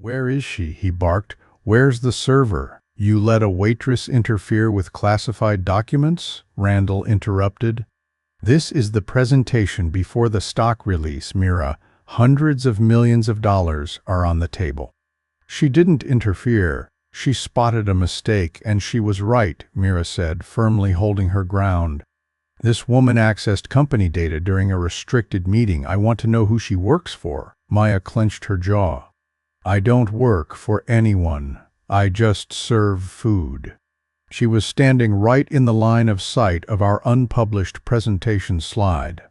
"Where is she?" he barked. "Where's the server?" "You let a waitress interfere with classified documents?" Randall interrupted. "This is the presentation before the stock release, Mira. Hundreds of millions of dollars are on the table." "She didn't interfere. She spotted a mistake, and she was right," Mira said, firmly holding her ground. "This woman accessed company data during a restricted meeting. I want to know who she works for." Maya clenched her jaw. "I don't work for anyone. I just serve food." She was standing right in the line of sight of our unpublished presentation slide.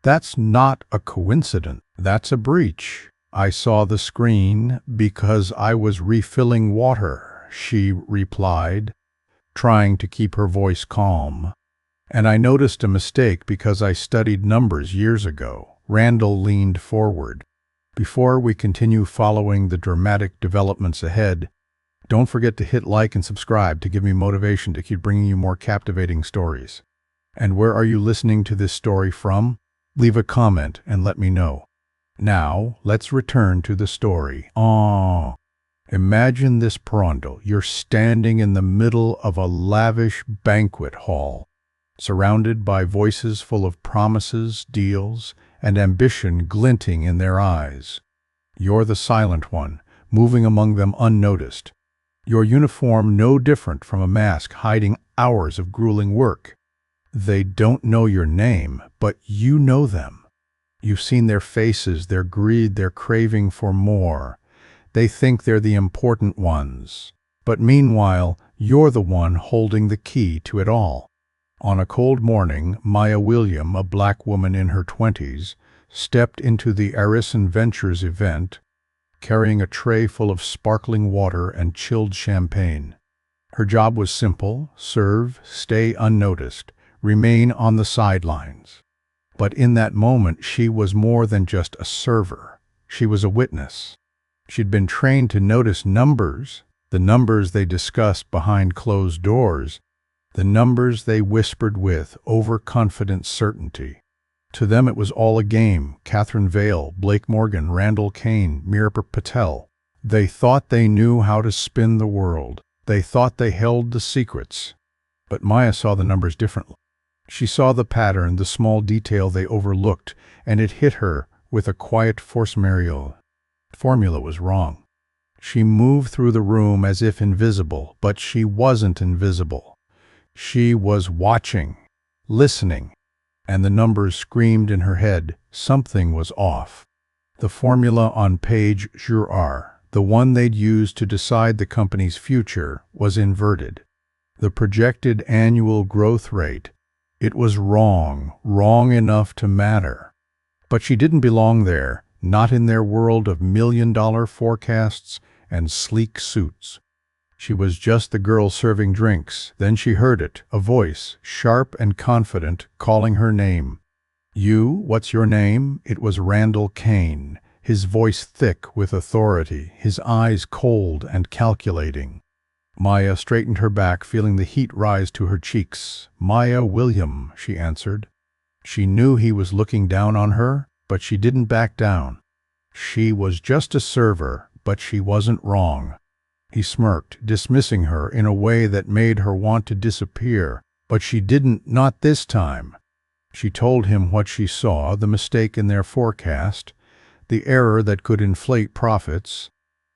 "That's not a coincidence. That's a breach. I saw the screen because I was refilling water," she replied, trying to keep her voice calm. "And I noticed a mistake because I studied numbers years ago." Randall leaned forward. "Before we continue following the dramatic developments ahead, don't forget to hit like and subscribe to give me motivation to keep bringing you more captivating stories. And where are you listening to this story from? Leave a comment and let me know. Now, let's return to the story. Imagine this pronto. You're standing in the middle of a lavish banquet hall, surrounded by voices full of promises, deals, and ambition glinting in their eyes. You're the silent one, moving among them unnoticed. Your uniform no different from a mask hiding hours of grueling work. They don't know your name, but you know them. You've seen their faces, their greed, their craving for more. They think they're the important ones. But meanwhile, you're the one holding the key to it all. On a cold morning, Maya William, a black woman in her 20s, stepped into the Arison Ventures event, carrying a tray full of sparkling water and chilled champagne. Her job was simple: serve, stay unnoticed, remain on the sidelines. But in that moment, she was more than just a server. She was a witness. She'd been trained to notice numbers, the numbers they discussed behind closed doors, the numbers they whispered with overconfident certainty. To them it was all a game. Catherine Vale, Blake Morgan, Randall Kane, Mira Patel. They thought they knew how to spin the world. They thought they held the secrets. But Maya saw the numbers differently. She saw the pattern, the small detail they overlooked, and it hit her with a quiet force majeure. The formula was wrong. She moved through the room as if invisible, but she wasn't invisible. She was watching, listening, and the numbers screamed in her head. Something was off. The formula on page Jur'ar, the one they'd used to decide the company's future, was inverted. The projected annual growth rate, it was wrong, wrong enough to matter. But she didn't belong there, not in their world of million-dollar forecasts and sleek suits. She was just the girl serving drinks. Then she heard it, a voice, sharp and confident, calling her name. "You, what's your name?" It was Randall Kane, his voice thick with authority, his eyes cold and calculating. Maya straightened her back, feeling the heat rise to her cheeks. "Maya William," she answered. She knew he was looking down on her, but she didn't back down. She was just a server, but she wasn't wrong. He smirked, dismissing her in a way that made her want to disappear, but she didn't, not this time. She told him what she saw, the mistake in their forecast, the error that could inflate profits,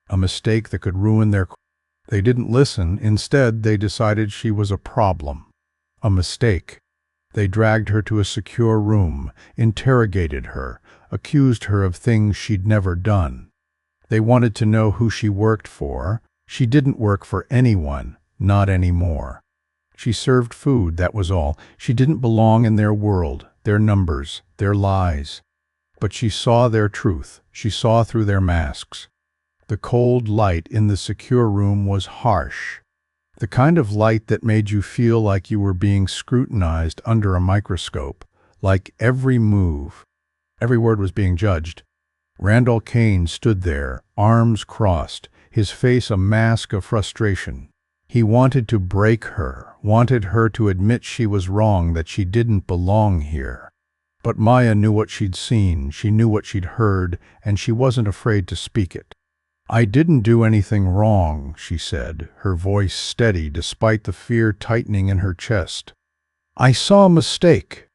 a mistake that could ruin their... They didn't listen. Instead, they decided she was a problem, a mistake. They dragged her to a secure room, interrogated her, accused her of things she'd never done. They wanted to know who she worked for. She didn't work for anyone, not anymore. She served food, that was all. She didn't belong in their world, their numbers, their lies. But she saw their truth. She saw through their masks. The cold light in the secure room was harsh. The kind of light that made you feel like you were being scrutinized under a microscope, like every move, every word was being judged. Randall Kane stood there, arms crossed, his face a mask of frustration. He wanted to break her, wanted her to admit she was wrong, that she didn't belong here. But Maya knew what she'd seen, she knew what she'd heard, and she wasn't afraid to speak it. "I didn't do anything wrong," she said, her voice steady despite the fear tightening in her chest. "I saw a mistake.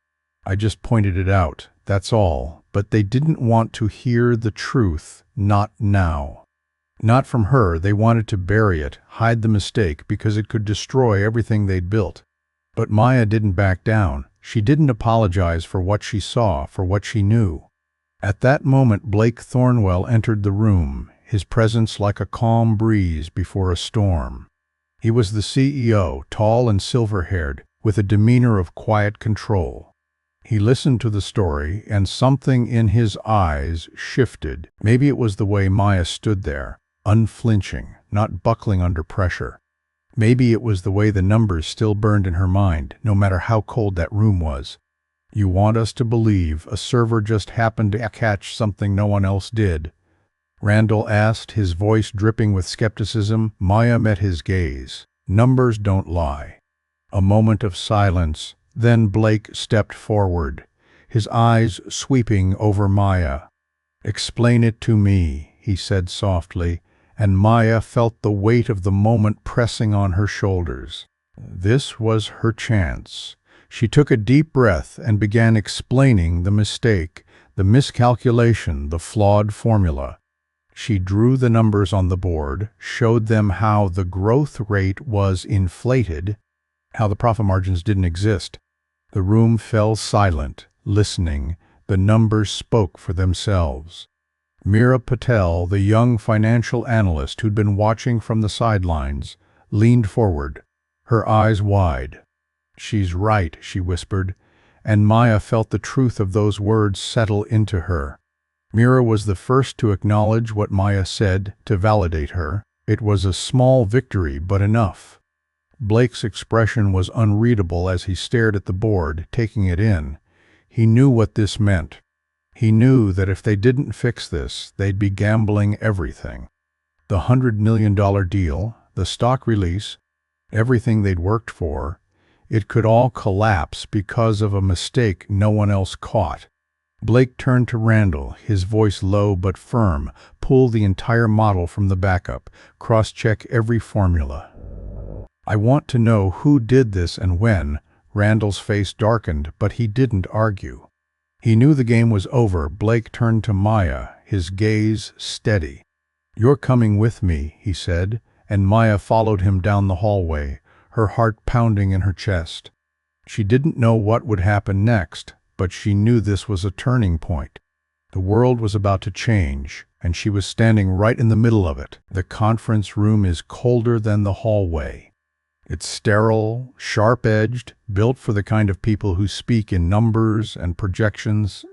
I just pointed it out, that's all." But they didn't want to hear the truth, not now. Not from her. They wanted to bury it, hide the mistake, because it could destroy everything they'd built. But Maya didn't back down. She didn't apologize for what she saw, for what she knew. At that moment, Blake Thornwell entered the room, his presence like a calm breeze before a storm. He was the CEO, tall and silver-haired, with a demeanor of quiet control. He listened to the story, and something in his eyes shifted. Maybe it was the way Maya stood there, unflinching, not buckling under pressure. Maybe it was the way the numbers still burned in her mind, no matter how cold that room was. "You want us to believe a server just happened to catch something no one else did?" Randall asked, his voice dripping with skepticism. Maya met his gaze. "Numbers don't lie." A moment of silence. Then Blake stepped forward, his eyes sweeping over Maya. "Explain it to me," he said softly, and Maya felt the weight of the moment pressing on her shoulders. This was her chance. She took a deep breath and began explaining the mistake, the miscalculation, the flawed formula. She drew the numbers on the board, showed them how the growth rate was inflated, how the profit margins didn't exist. The room fell silent, listening. The numbers spoke for themselves. Meera Patel, the young financial analyst who'd been watching from the sidelines, leaned forward, her eyes wide. "She's right," she whispered, and Maya felt the truth of those words settle into her. Meera was the first to acknowledge what Maya said, to validate her. It was a small victory, but enough. Blake's expression was unreadable as he stared at the board, taking it in. He knew what this meant. He knew that if they didn't fix this, they'd be gambling everything. The $100 million deal, the stock release, everything they'd worked for, it could all collapse because of a mistake no one else caught. Blake turned to Randall, his voice low but firm. "Pull the entire model from the backup. Cross-check every formula. I want to know who did this and when." Randall's face darkened, but he didn't argue. He knew the game was over. Blake turned to Maya, his gaze steady. "You're coming with me," he said, and Maya followed him down the hallway, her heart pounding in her chest. She didn't know what would happen next, but she knew this was a turning point. The world was about to change, and she was standing right in the middle of it. The conference room is colder than the hallway. It's sterile, sharp-edged, built for the kind of people who speak in numbers and projections,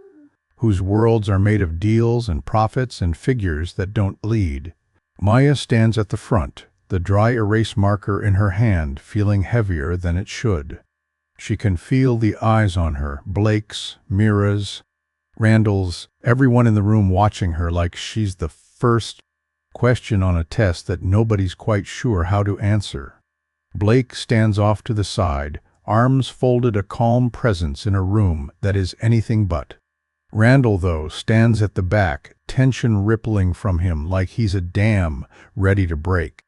whose worlds are made of deals and profits and figures that don't bleed. Maya stands at the front, the dry erase marker in her hand, feeling heavier than it should. She can feel the eyes on her, Blake's, Meera's, Randall's, everyone in the room watching her like she's the first question on a test that nobody's quite sure how to answer. Blake stands off to the side, arms folded, a calm presence in a room that is anything but. Randall, though, stands at the back, tension rippling from him like he's a dam ready to break.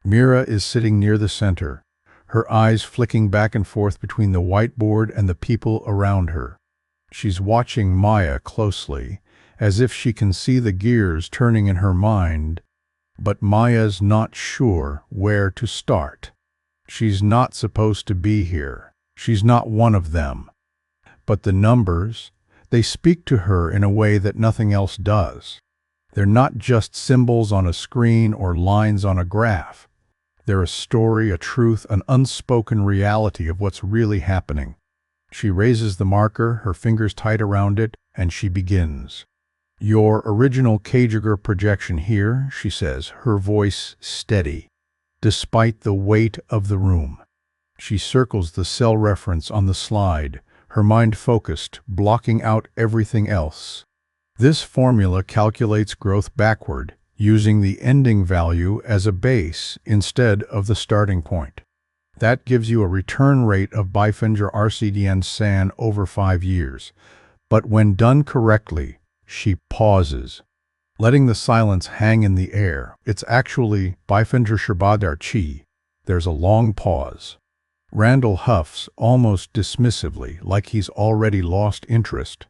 Meera is sitting near the center, her eyes flicking back and forth between the whiteboard and the people around her. She's watching Maya closely, as if she can see the gears turning in her mind, but Maya's not sure where to start. She's not supposed to be here. She's not one of them. But the numbers, they speak to her in a way that nothing else does. They're not just symbols on a screen or lines on a graph. They're a story, a truth, an unspoken reality of what's really happening. She raises the marker, her fingers tight around it, and she begins. "Your original Kajiger projection here," she says, her voice steady, despite the weight of the room. She circles the cell reference on the slide, her mind focused, blocking out everything else. "This formula calculates growth backward, using the ending value as a base instead of the starting point. That gives you a return rate of Bifinger RCDN SAN over 5 years. But when done correctly," she pauses, letting the silence hang in the air. It's actually Beifinder Shabadar Chi. There's a long pause. Randall huffs almost dismissively, like he's already lost interest.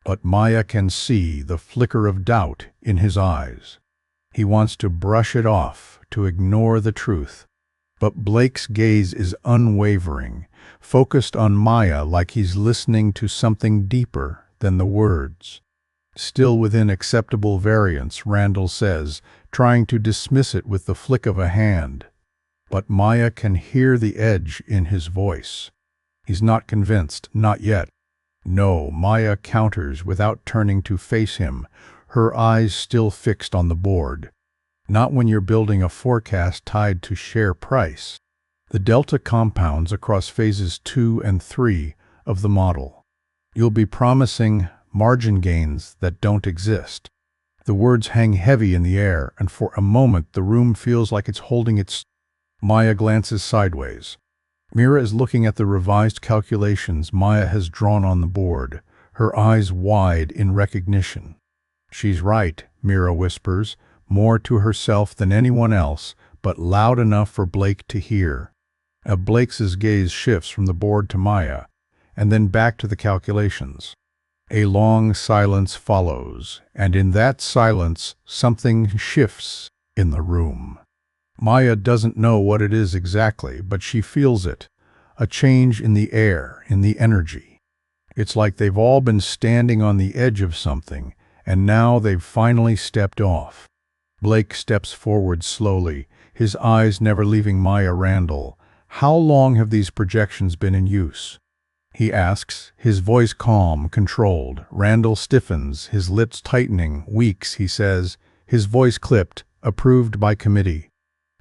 But Maya can see the flicker of doubt in his eyes. He wants to brush it off, to ignore the truth. But Blake's gaze is unwavering, focused on Maya like he's listening to something deeper than the words. Still within acceptable variance, Randall says, trying to dismiss it with the flick of a hand. But Maya can hear the edge in his voice. He's not convinced, not yet. No, Maya counters without turning to face him, her eyes still fixed on the board. Not when you're building a forecast tied to share price. The delta compounds across phases 2 and 3 of the model. You'll be promising margin gains that don't exist. The words hang heavy in the air, and for a moment the room feels like it's holding its... Maya glances sideways. Mira is looking at the revised calculations Maya has drawn on the board, her eyes wide in recognition. She's right, Mira whispers, more to herself than anyone else, but loud enough for Blake to hear. Blake's gaze shifts from the board to Maya, and then back to the calculations. A long silence follows, and in that silence something shifts in the room. Maya doesn't know what it is exactly, but she feels it, a change in the air, in the energy. It's like they've all been standing on the edge of something, and now they've finally stepped off. Blake steps forward slowly, his eyes never leaving Maya Randall. How long have these projections been in use? He asks, his voice calm, controlled. Randall stiffens, his lips tightening. Weeks, he says, his voice clipped, approved by committee.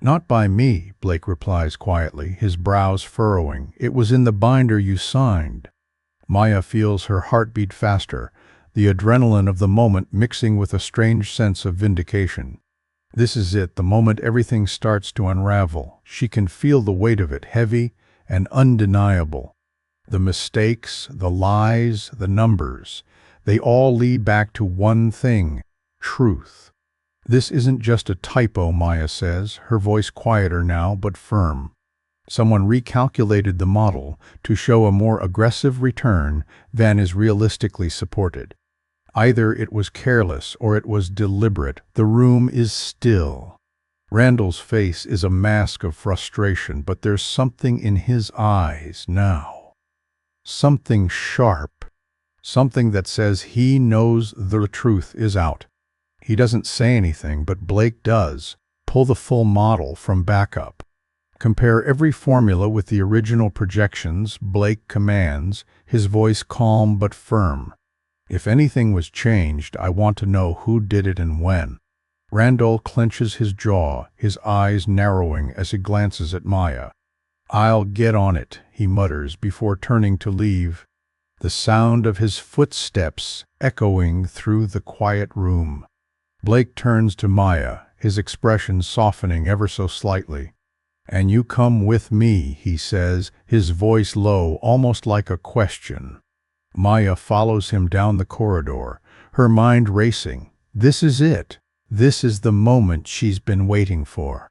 Not by me, Blake replies quietly, his brows furrowing. It was in the binder you signed. Maya feels her heartbeat faster, the adrenaline of the moment mixing with a strange sense of vindication. This is it, the moment everything starts to unravel. She can feel the weight of it, heavy and undeniable. The mistakes, the lies, the numbers, they all lead back to one thing, truth. This isn't just a typo, Maya says, her voice quieter now but firm. Someone recalculated the model to show a more aggressive return than is realistically supported. Either it was careless or it was deliberate. The room is still. Randall's face is a mask of frustration, but there's something in his eyes now. Something sharp. Something that says he knows the truth is out. He doesn't say anything, but Blake does. Pull the full model from backup. Compare every formula with the original projections, Blake commands, his voice calm but firm. If anything was changed, I want to know who did it and when. Randall clenches his jaw, his eyes narrowing as he glances at Maya. I'll get on it, he mutters before turning to leave, the sound of his footsteps echoing through the quiet room. Blake turns to Maya, his expression softening ever so slightly. And you come with me, he says, his voice low, almost like a question. Maya follows him down the corridor, her mind racing. This is it. This is the moment she's been waiting for.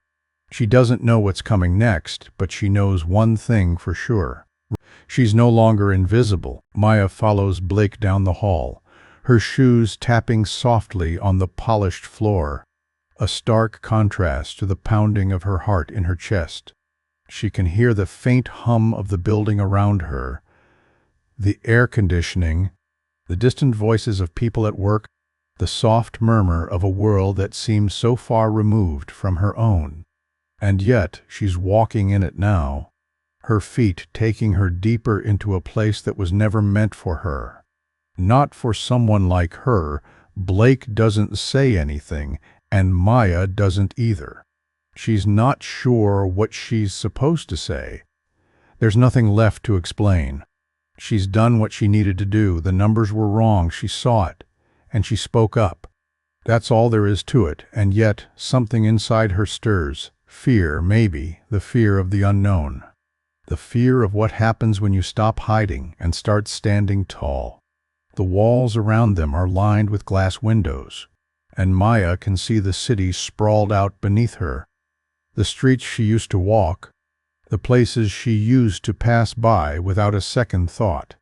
She doesn't know what's coming next, but she knows one thing for sure. She's no longer invisible. Maya follows Blake down the hall, her shoes tapping softly on the polished floor, a stark contrast to the pounding of her heart in her chest. She can hear the faint hum of the building around her, the air conditioning, the distant voices of people at work, the soft murmur of a world that seems so far removed from her own. And yet she's walking in it now, her feet taking her deeper into a place that was never meant for her. Not for someone like her. Blake doesn't say anything, and Maya doesn't either. She's not sure what she's supposed to say. There's nothing left to explain. She's done what she needed to do. The numbers were wrong, she saw it, and she spoke up. That's all there is to it, and yet something inside her stirs. Fear, maybe, the fear of the unknown. The fear of what happens when you stop hiding and start standing tall. The walls around them are lined with glass windows. and Maya can see the city sprawled out beneath her. The streets she used to walk, the places she used to pass by without a second thought.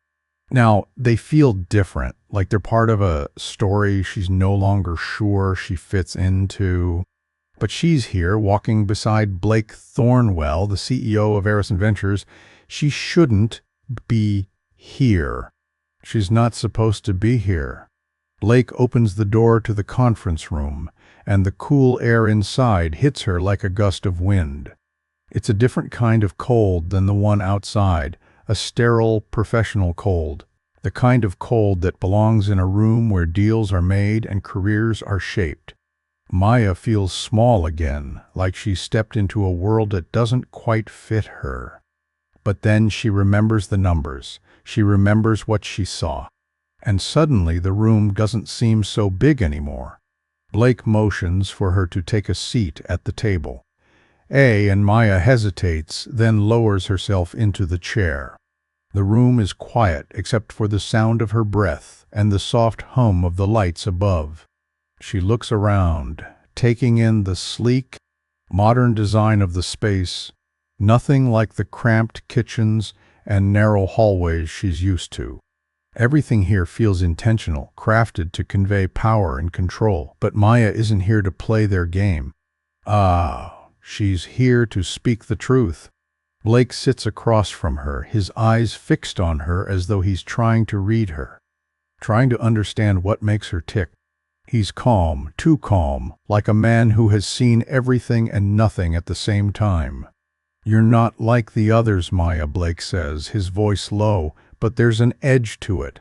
Now, they feel different, like they're part of a story she's no longer sure she fits into. But she's here, walking beside Blake Thornwell, the CEO of Harrison Ventures. She shouldn't be here. She's not supposed to be here. Blake opens the door to the conference room, and the cool air inside hits her like a gust of wind. It's a different kind of cold than the one outside, a sterile, professional cold, the kind of cold that belongs in a room where deals are made and careers are shaped. Maya feels small again, like she's stepped into a world that doesn't quite fit her. But then she remembers the numbers, she remembers what she saw, and suddenly the room doesn't seem so big anymore. Blake motions for her to take a seat at the table. And Maya hesitates, then lowers herself into the chair. The room is quiet except for the sound of her breath and the soft hum of the lights above. She looks around, taking in the sleek, modern design of the space, nothing like the cramped kitchens and narrow hallways she's used to. Everything here feels intentional, crafted to convey power and control, but Maya isn't here to play their game. She's here to speak the truth. Blake sits across from her, his eyes fixed on her as though he's trying to read her, trying to understand what makes her tick. He's calm, too calm, like a man who has seen everything and nothing at the same time. "You're not like the others, Maya," Blake says, his voice low, but there's an edge to it.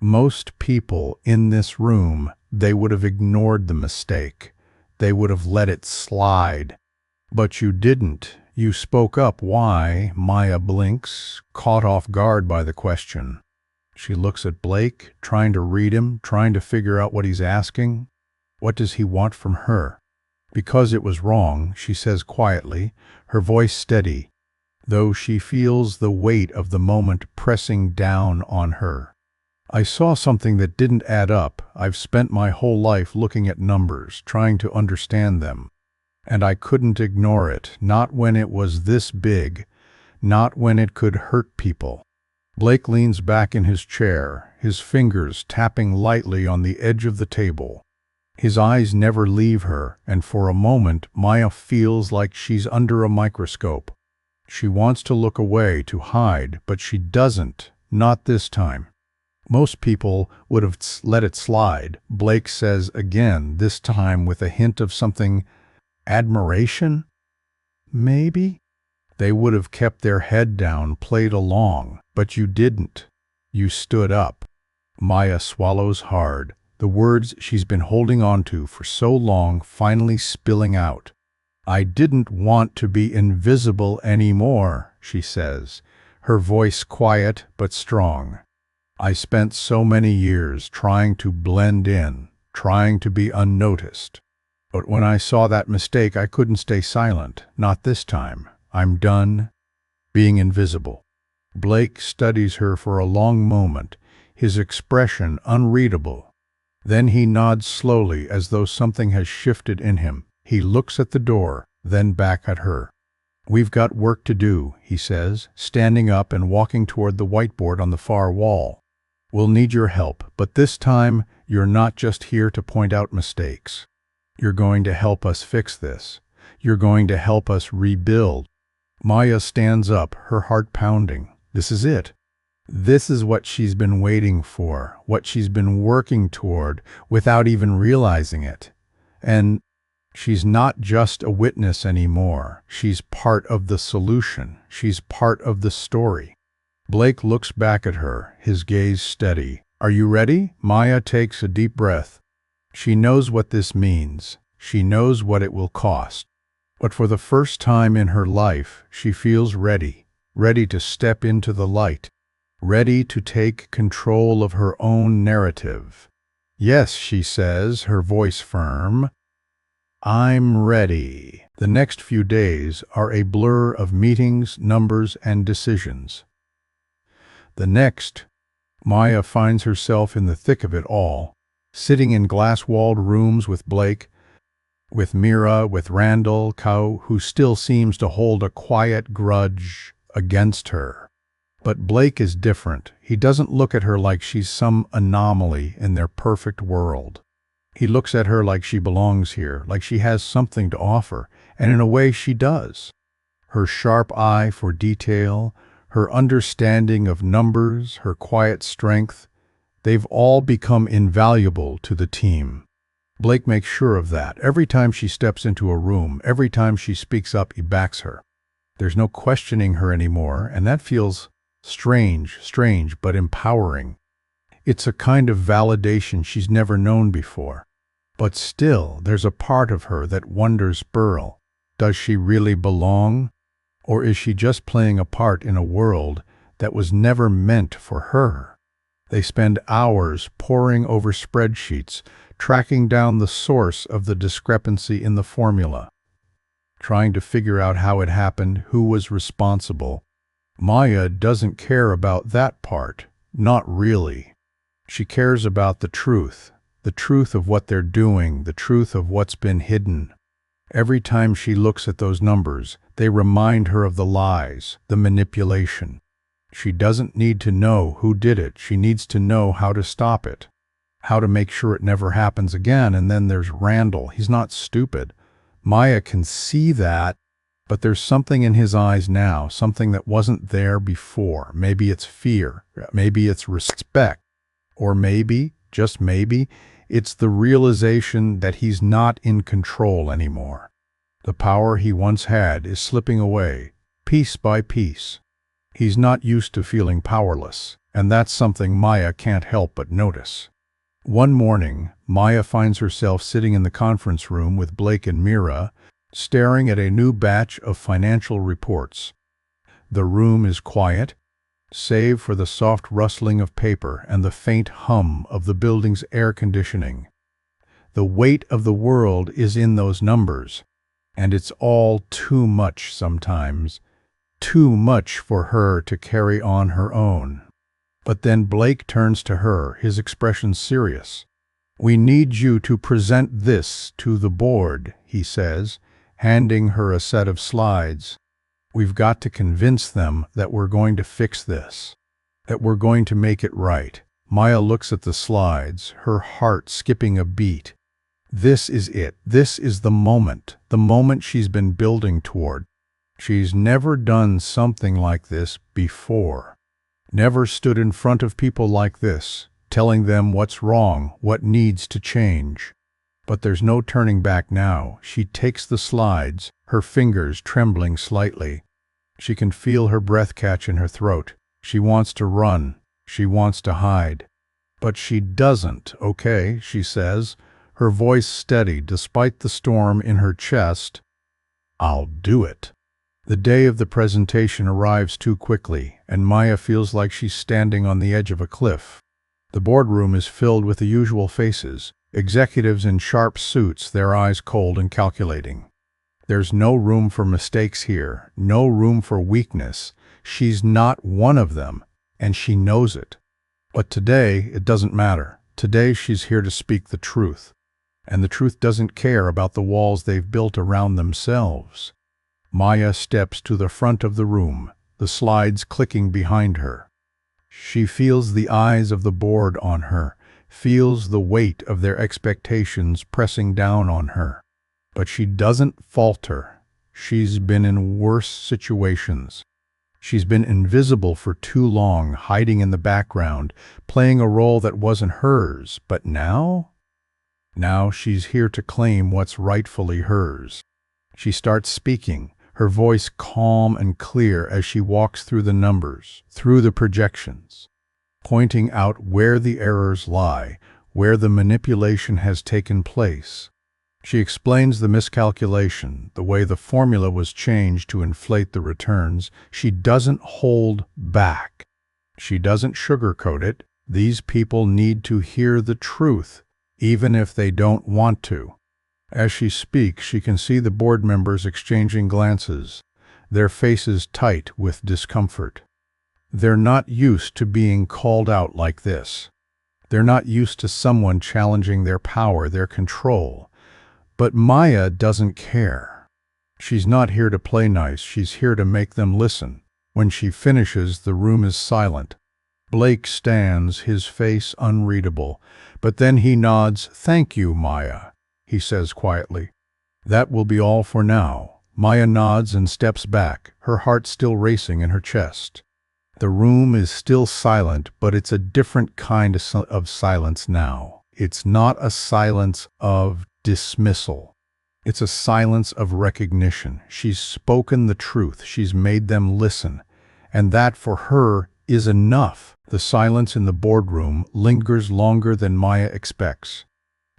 Most people in this room, they would have ignored the mistake. They would have let it slide. But you didn't. You spoke up. Why? Maya blinks, caught off guard by the question. She looks at Blake, trying to read him, trying to figure out what he's asking. What does he want from her? "Because it was wrong," she says quietly, her voice steady, though she feels the weight of the moment pressing down on her. "I saw something that didn't add up. I've spent my whole life looking at numbers, trying to understand them. And I couldn't ignore it, not when it was this big, not when it could hurt people." Blake leans back in his chair, his fingers tapping lightly on the edge of the table. His eyes never leave her, and for a moment Maya feels like she's under a microscope. She wants to look away, to hide, but she doesn't, not this time. Most people would have let it slide, Blake says again, this time with a hint of something. Admiration? Maybe? They would have kept their head down, played along, but you didn't. You stood up. Maya swallows hard, the words she's been holding on to for so long finally spilling out. "I didn't want to be invisible anymore," she says, her voice quiet but strong. "I spent so many years trying to blend in, trying to be unnoticed. But when I saw that mistake, I couldn't stay silent. Not this time. I'm done being invisible." Blake studies her for a long moment, his expression unreadable. Then he nods slowly as though something has shifted in him. He looks at the door, then back at her. "We've got work to do," he says, standing up and walking toward the whiteboard on the far wall. "We'll need your help, but this time you're not just here to point out mistakes. You're going to help us fix this. You're going to help us rebuild." Maya stands up, her heart pounding. This is it. This is what she's been waiting for, what she's been working toward without even realizing it. And she's not just a witness anymore. She's part of the solution. She's part of the story. Blake looks back at her, his gaze steady. "Are you ready?" Maya takes a deep breath. She knows what this means. She knows what it will cost. But for the first time in her life, she feels ready, ready to step into the light, ready to take control of her own narrative. "Yes," she says, her voice firm. "I'm ready." The next few days are a blur of meetings, numbers, and decisions. The next, Maya finds herself in the thick of it all, sitting in glass-walled rooms with Blake, with Mira, with Randall, Cow, who still seems to hold a quiet grudge against her. But Blake is different. He doesn't look at her like she's some anomaly in their perfect world. He looks at her like she belongs here, like she has something to offer, and in a way she does. Her sharp eye for detail, her understanding of numbers, her quiet strength, they've all become invaluable to the team. Blake makes sure of that. Every time she steps into a room, every time she speaks up, he backs her. There's no questioning her anymore, and that feels strange, but empowering. It's a kind of validation she's never known before. But still, there's a part of her that wonders, Burl, does she really belong? Or is she just playing a part in a world that was never meant for her? They spend hours poring over spreadsheets, tracking down the source of the discrepancy in the formula, trying to figure out how it happened, who was responsible. Maya doesn't care about that part, not really. She cares about the truth of what they're doing, the truth of what's been hidden. Every time she looks at those numbers, they remind her of the lies, the manipulation. She doesn't need to know who did it. She needs to know how to stop it, how to make sure it never happens again. And then there's Randall. He's not stupid. Maya can see that, but there's something in his eyes now, something that wasn't there before. Maybe it's fear, maybe it's respect, or maybe, just maybe, it's the realization that he's not in control anymore. The power he once had is slipping away, piece by piece. He's not used to feeling powerless, and that's something Maya can't help but notice. One morning, Maya finds herself sitting in the conference room with Blake and Mira, staring at a new batch of financial reports. The room is quiet, save for the soft rustling of paper and the faint hum of the building's air conditioning. The weight of the world is in those numbers, and it's all too much sometimes, too much for her to carry on her own. But then Blake turns to her, his expression serious. "We need you to present this to the board," he says, handing her a set of slides. "We've got to convince them that we're going to fix this, that we're going to make it right." Maya looks at the slides, her heart skipping a beat. This is it. This is the moment she's been building toward. She's never done something like this before. Never stood in front of people like this, telling them what's wrong, what needs to change. But there's no turning back now. She takes the slides, her fingers trembling slightly. She can feel her breath catch in her throat. She wants to run. She wants to hide. But she doesn't. "Okay," she says, her voice steady despite the storm in her chest. "I'll do it." The day of the presentation arrives too quickly, and Maya feels like she's standing on the edge of a cliff. The boardroom is filled with the usual faces, executives in sharp suits, their eyes cold and calculating. There's no room for mistakes here, no room for weakness. She's not one of them, and she knows it. But today, it doesn't matter. Today, she's here to speak the truth. And the truth doesn't care about the walls they've built around themselves. Maya steps to the front of the room, the slides clicking behind her. She feels the eyes of the board on her, feels the weight of their expectations pressing down on her. But she doesn't falter. She's been in worse situations. She's been invisible for too long, hiding in the background, playing a role that wasn't hers. But now she's here to claim what's rightfully hers. She starts speaking, her voice calm and clear as she walks through the numbers, through the projections, pointing out where the errors lie, where the manipulation has taken place. She explains the miscalculation, the way the formula was changed to inflate the returns. She doesn't hold back. She doesn't sugarcoat it. These people need to hear the truth, even if they don't want to. As she speaks, she can see the board members exchanging glances, their faces tight with discomfort. They're not used to being called out like this. They're not used to someone challenging their power, their control. But Maya doesn't care. She's not here to play nice, she's here to make them listen. When she finishes, the room is silent. Blake stands, his face unreadable, but then he nods. "Thank you, Maya," he says quietly. "That will be all for now." Maya nods and steps back, her heart still racing in her chest. The room is still silent, but it's a different kind of silence now. It's not a silence of dismissal. It's a silence of recognition. She's spoken the truth. She's made them listen. And that, for her, is enough. The silence in the boardroom lingers longer than Maya expects.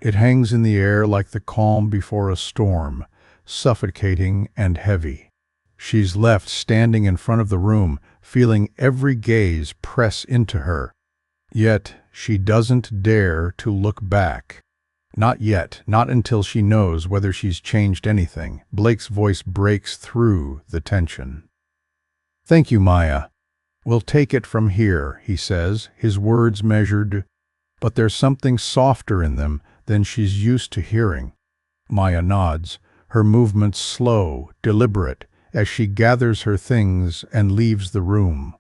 It hangs in the air like the calm before a storm, suffocating and heavy. She's left standing in front of the room, feeling every gaze press into her. Yet she doesn't dare to look back. Not yet, not until she knows whether she's changed anything. Blake's voice breaks through the tension. "Thank you, Maya. We'll take it from here," he says, his words measured, but there's something softer in them than she's used to hearing. Maya nods, her movements slow, deliberate, as she gathers her things and leaves the room.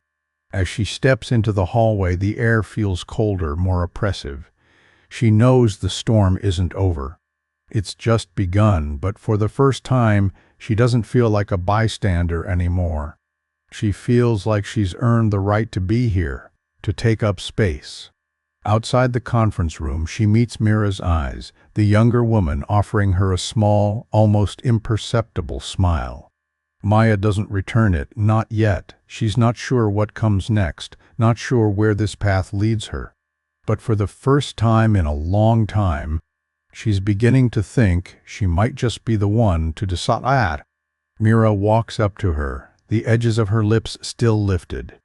As she steps into the hallway, the air feels colder, more oppressive. She knows the storm isn't over. It's just begun, but for the first time, she doesn't feel like a bystander anymore. She feels like she's earned the right to be here, to take up space. Outside the conference room, she meets Mira's eyes, the younger woman offering her a small, almost imperceptible smile. Maya doesn't return it, not yet. She's not sure what comes next, not sure where this path leads her. But for the first time in a long time, she's beginning to think she might just be the one to decide. Mira walks up to her, the edges of her lips still lifted.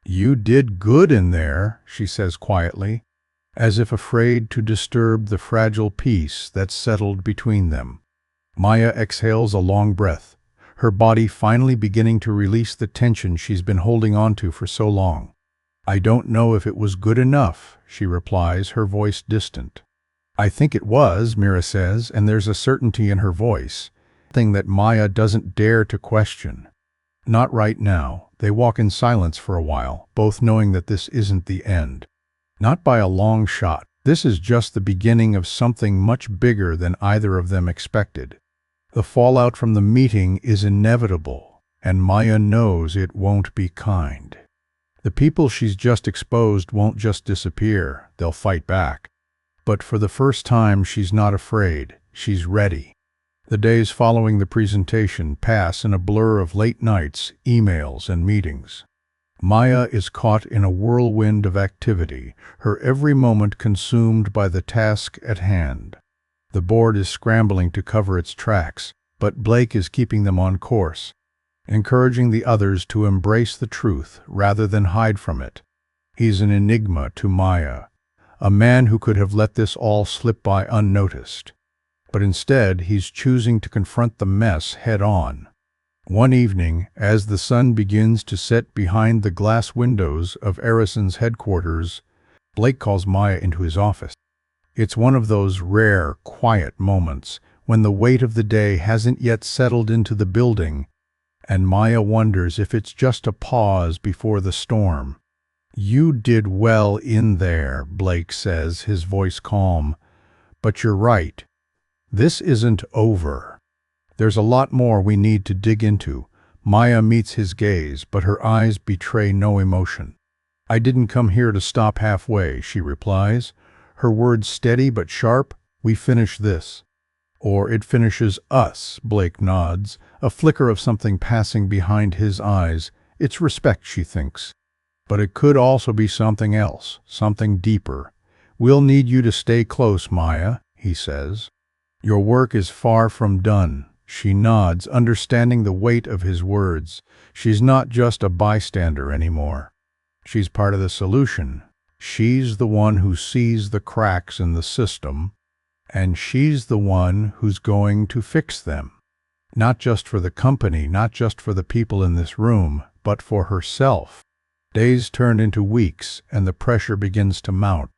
"You did good in there," she says quietly, as if afraid to disturb the fragile peace that settled between them. Maya exhales a long breath, her body finally beginning to release the tension she's been holding onto for so long. "I don't know if it was good enough," she replies, her voice distant. "I think it was," Mira says, and there's a certainty in her voice, thing that Maya doesn't dare to question. Not right now. They walk in silence for a while, both knowing that this isn't the end. Not by a long shot. This is just the beginning of something much bigger than either of them expected. The fallout from the meeting is inevitable, and Maya knows it won't be kind. The people she's just exposed won't just disappear, they'll fight back. But for the first time, she's not afraid. She's ready. The days following the presentation pass in a blur of late nights, emails, and meetings. Maya is caught in a whirlwind of activity, her every moment consumed by the task at hand. The board is scrambling to cover its tracks, but Blake is keeping them on course, encouraging the others to embrace the truth rather than hide from it. He's an enigma to Maya, a man who could have let this all slip by unnoticed. But instead, he's choosing to confront the mess head-on. One evening, as the sun begins to set behind the glass windows of Arrison's headquarters, Blake calls Maya into his office. It's one of those rare, quiet moments when the weight of the day hasn't yet settled into the building, and Maya wonders if it's just a pause before the storm. "You did well in there," Blake says, his voice calm. "But you're right. This isn't over. There's a lot more we need to dig into." Maya meets his gaze, but her eyes betray no emotion. "I didn't come here to stop halfway," she replies, her words steady but sharp. "We finish this. Or it finishes us," Blake nods, a flicker of something passing behind his eyes. "It's respect," she thinks. "But it could also be something else, something deeper. We'll need you to stay close, Maya," he says. "Your work is far from done." She nods, understanding the weight of his words. She's not just a bystander anymore. She's part of the solution. She's the one who sees the cracks in the system, and she's the one who's going to fix them. Not just for the company, not just for the people in this room, but for herself. Days turn into weeks, and the pressure begins to mount.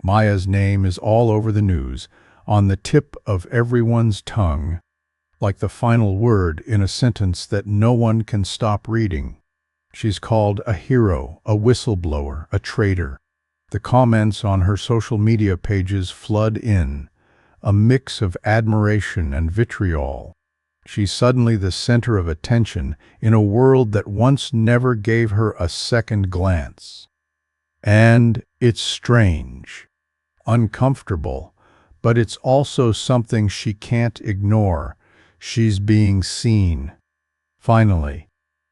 Maya's name is all over the news, on the tip of everyone's tongue, like the final word in a sentence that no one can stop reading. She's called a hero, a whistleblower, a traitor. The comments on her social media pages flood in, a mix of admiration and vitriol. She's suddenly the center of attention in a world that once never gave her a second glance. And it's strange, uncomfortable, but it's also something she can't ignore. She's being seen. Finally,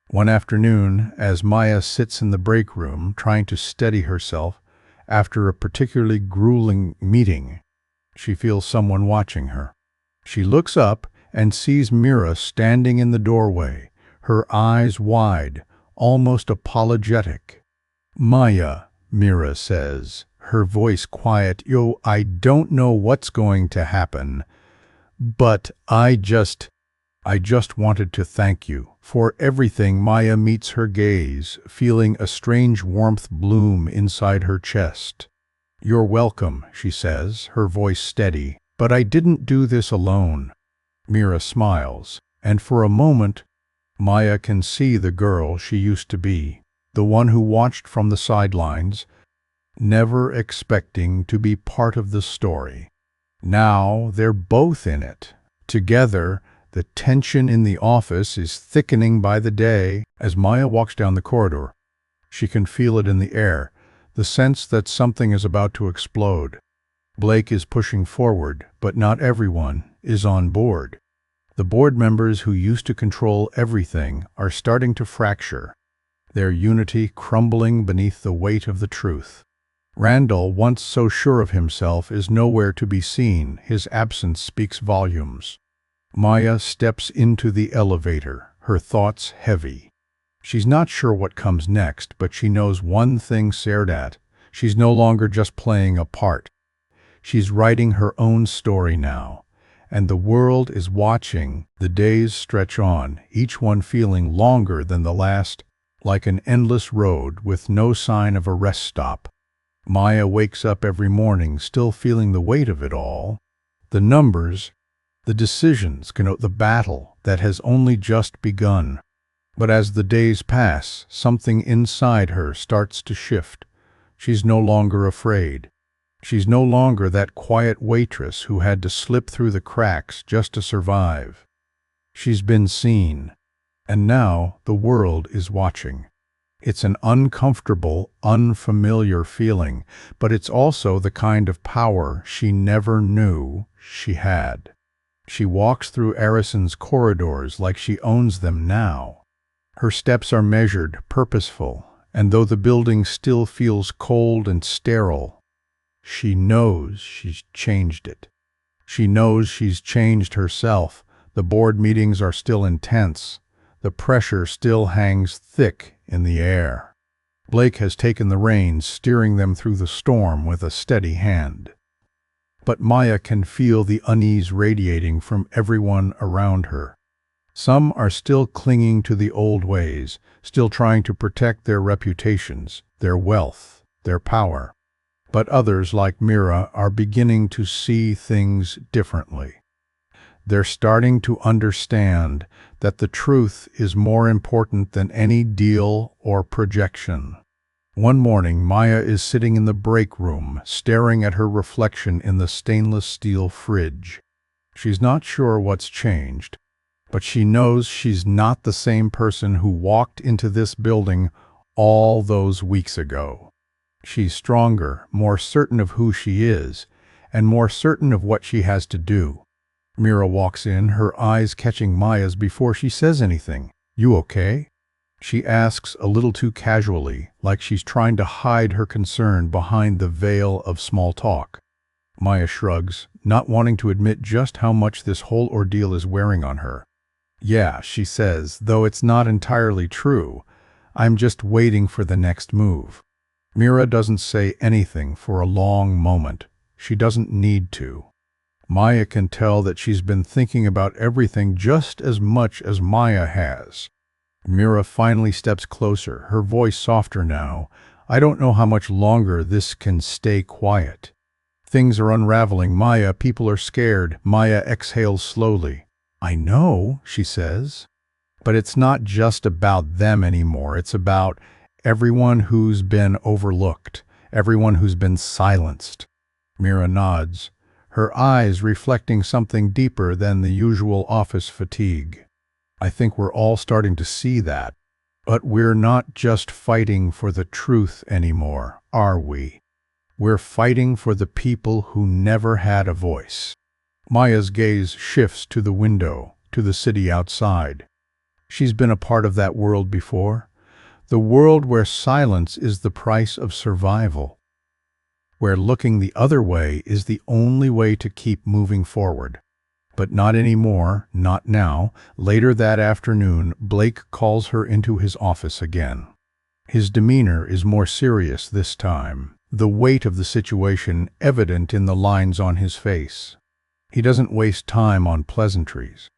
one afternoon, as Maya sits in the break room trying to steady herself after a particularly grueling meeting, she feels someone watching her. She looks up and sees Mira standing in the doorway, her eyes wide, almost apologetic. "Maya," Mira says, her voice quiet, I don't know what's going to happen, but I just wanted to thank you for everything." Maya meets her gaze, feeling a strange warmth bloom inside her chest. "You're welcome," she says, her voice steady, "but I didn't do this alone." Mira smiles, and for a moment, Maya can see the girl she used to be, the one who watched from the sidelines, never expecting to be part of the story. Now they're both in it. Together, the tension in the office is thickening by the day. As Maya walks down the corridor, she can feel it in the air, the sense that something is about to explode. Blake is pushing forward, but not everyone is on board. The board members who used to control everything are starting to fracture, their unity crumbling beneath the weight of the truth. Randall, once so sure of himself, is nowhere to be seen. His absence speaks volumes. Maya steps into the elevator, her thoughts heavy. She's not sure what comes next, but she knows one thing stared at. She's no longer just playing a part. She's writing her own story now, and the world is watching. The days stretch on, each one feeling longer than the last, like an endless road with no sign of a rest stop. Maya wakes up every morning still feeling the weight of it all. The numbers, the decisions connote the battle that has only just begun. But as the days pass, something inside her starts to shift. She's no longer afraid. She's no longer that quiet waitress who had to slip through the cracks just to survive. She's been seen, and now the world is watching. It's an uncomfortable, unfamiliar feeling, but it's also the kind of power she never knew she had. She walks through Arrison's corridors like she owns them now. Her steps are measured, purposeful, and though the building still feels cold and sterile, she knows she's changed it. She knows she's changed herself. The board meetings are still intense. The pressure still hangs thick in the air. Blake has taken the reins, steering them through the storm with a steady hand. But Maya can feel the unease radiating from everyone around her. Some are still clinging to the old ways, still trying to protect their reputations, their wealth, their power. But others, like Mira, are beginning to see things differently. They're starting to understand that the truth is more important than any deal or projection. One morning, Maya is sitting in the break room, staring at her reflection in the stainless steel fridge. She's not sure what's changed, but she knows she's not the same person who walked into this building all those weeks ago. She's stronger, more certain of who she is, and more certain of what she has to do. Mira walks in, her eyes catching Maya's before she says anything. "You okay?" She asks a little too casually, like she's trying to hide her concern behind the veil of small talk. Maya shrugs, not wanting to admit just how much this whole ordeal is wearing on her. "Yeah," she says, though it's not entirely true. "I'm just waiting for the next move." Mira doesn't say anything for a long moment. She doesn't need to. Maya can tell that she's been thinking about everything just as much as Maya has. Mira finally steps closer, her voice softer now. "I don't know how much longer this can stay quiet." Things are unraveling, Maya. People are scared. Maya exhales slowly. I know, she says. But it's not just about them anymore. It's about everyone who's been overlooked, everyone who's been silenced. Mira nods, her eyes reflecting something deeper than the usual office fatigue. I think we're all starting to see that. But we're not just fighting for the truth anymore, are we? We're fighting for the people who never had a voice. Maya's gaze shifts to the window, to the city outside. She's been a part of that world before. The world where silence is the price of survival. Where looking the other way is the only way to keep moving forward. But not anymore, not now. Later that afternoon, Blake calls her into his office again. His demeanor is more serious this time, the weight of the situation evident in the lines on his face. He doesn't waste time on pleasantries.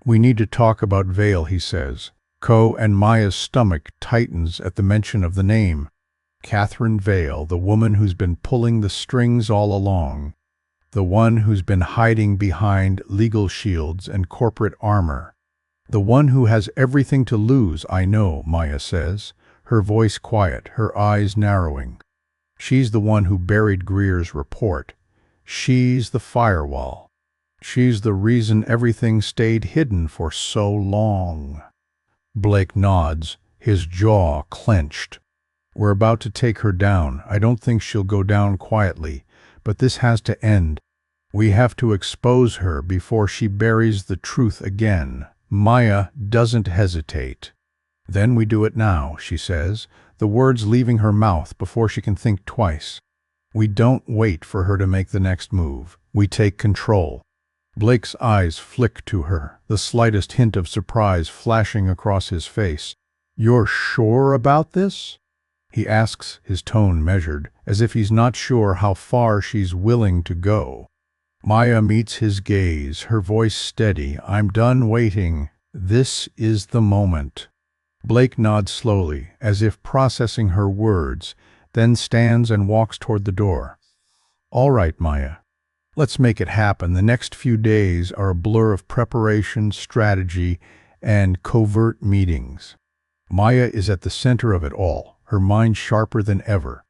We need to talk about Vale, he says. And Maya's stomach tightens at the mention of the name. Catherine Vale, the woman who's been pulling the strings all along. The one who's been hiding behind legal shields and corporate armor. The one who has everything to lose, I know, Maya says, her voice quiet, her eyes narrowing. She's the one who buried Greer's report. She's the firewall. She's the reason everything stayed hidden for so long. Blake nods, his jaw clenched. We're about to take her down. I don't think she'll go down quietly, but this has to end. We have to expose her before she buries the truth again. Maya doesn't hesitate. Then we do it now, she says, the words leaving her mouth before she can think twice. We don't wait for her to make the next move. We take control. Blake's eyes flick to her, the slightest hint of surprise flashing across his face. You're sure about this? He asks, his tone measured, as if he's not sure how far she's willing to go. Maya meets his gaze, her voice steady. I'm done waiting. This is the moment. Blake nods slowly, as if processing her words, then stands and walks toward the door. All right, Maya. Let's make it happen. The next few days are a blur of preparation, strategy, and covert meetings. Maya is at the center of it all, her mind sharper than ever.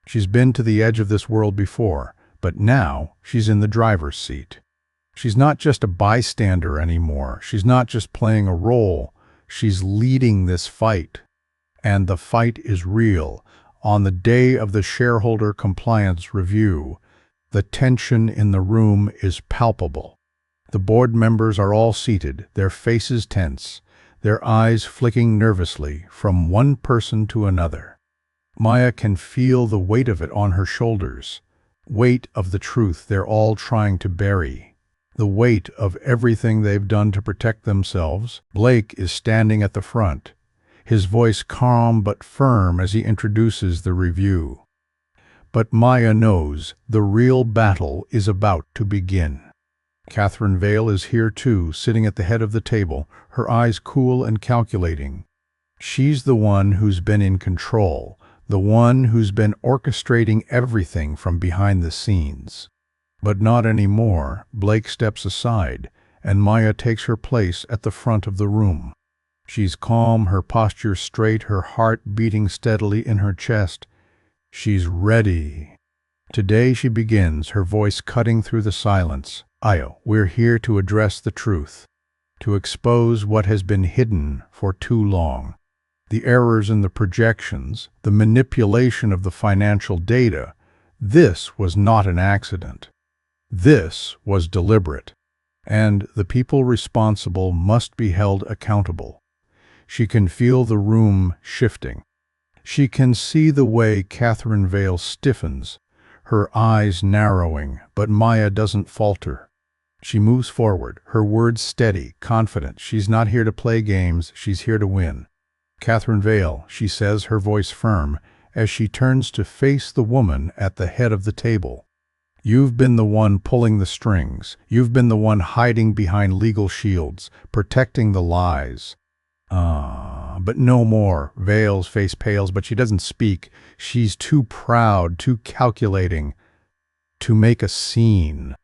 She's been to the edge of this world before, but now she's in the driver's seat. She's not just a bystander anymore. She's not just playing a role. She's leading this fight. And the fight is real. On the day of the shareholder compliance review, the tension in the room is palpable. The board members are all seated, their faces tense, their eyes flicking nervously from one person to another. Maya can feel the weight of it on her shoulders, weight of the truth they're all trying to bury, the weight of everything they've done to protect themselves. Blake is standing at the front, his voice calm but firm as he introduces the review. But Maya knows the real battle is about to begin. Catherine Vale is here too, sitting at the head of the table, her eyes cool and calculating. She's the one who's been in control, the one who's been orchestrating everything from behind the scenes. But not anymore. Blake steps aside, and Maya takes her place at the front of the room. She's calm, her posture straight, her heart beating steadily in her chest. She's ready. Today she begins, her voice cutting through the silence. We're here to address the truth, to expose what has been hidden for too long. The errors in the projections, the manipulation of the financial data. This was not an accident. This was deliberate. And the people responsible must be held accountable. She can feel the room shifting. She can see the way Catherine Vale stiffens, her eyes narrowing, but Maya doesn't falter. She moves forward, her words steady, confident. She's not here to play games, she's here to win. Catherine Vale, she says, her voice firm, as she turns to face the woman at the head of the table. You've been the one pulling the strings. You've been the one hiding behind legal shields, protecting the lies. But no more. Vale's face pales, but she doesn't speak. She's too proud, too calculating. to make a scene.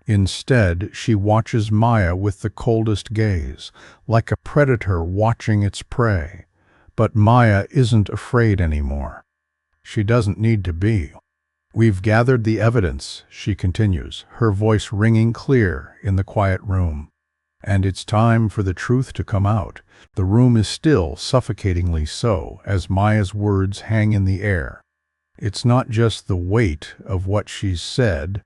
Instead, she watches Maya with the coldest gaze, like a predator watching its prey. But Maya isn't afraid anymore. She doesn't need to be. "We've gathered the evidence," she continues, her voice ringing clear in the quiet room. "And it's time for the truth to come out." The room is still, suffocatingly so, as Maya's words hang in the air. It's not just the weight of what she's said,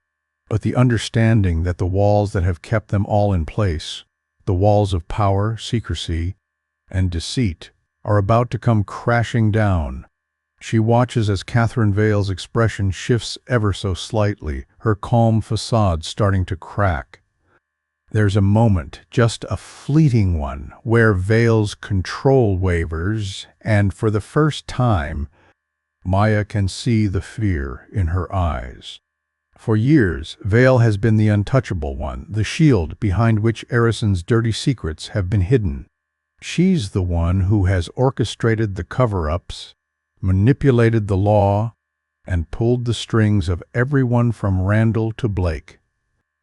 but the understanding that the walls that have kept them all in place, the walls of power, secrecy, and deceit, are about to come crashing down. She watches as Catherine Vale's expression shifts ever so slightly, her calm facade starting to crack. There's a moment, just a fleeting one, where Vale's control wavers, and for the first time, Maya can see the fear in her eyes. For years, Vale has been the untouchable one, the shield behind which Arison's dirty secrets have been hidden. She's the one who has orchestrated the cover-ups, manipulated the law, and pulled the strings of everyone from Randall to Blake.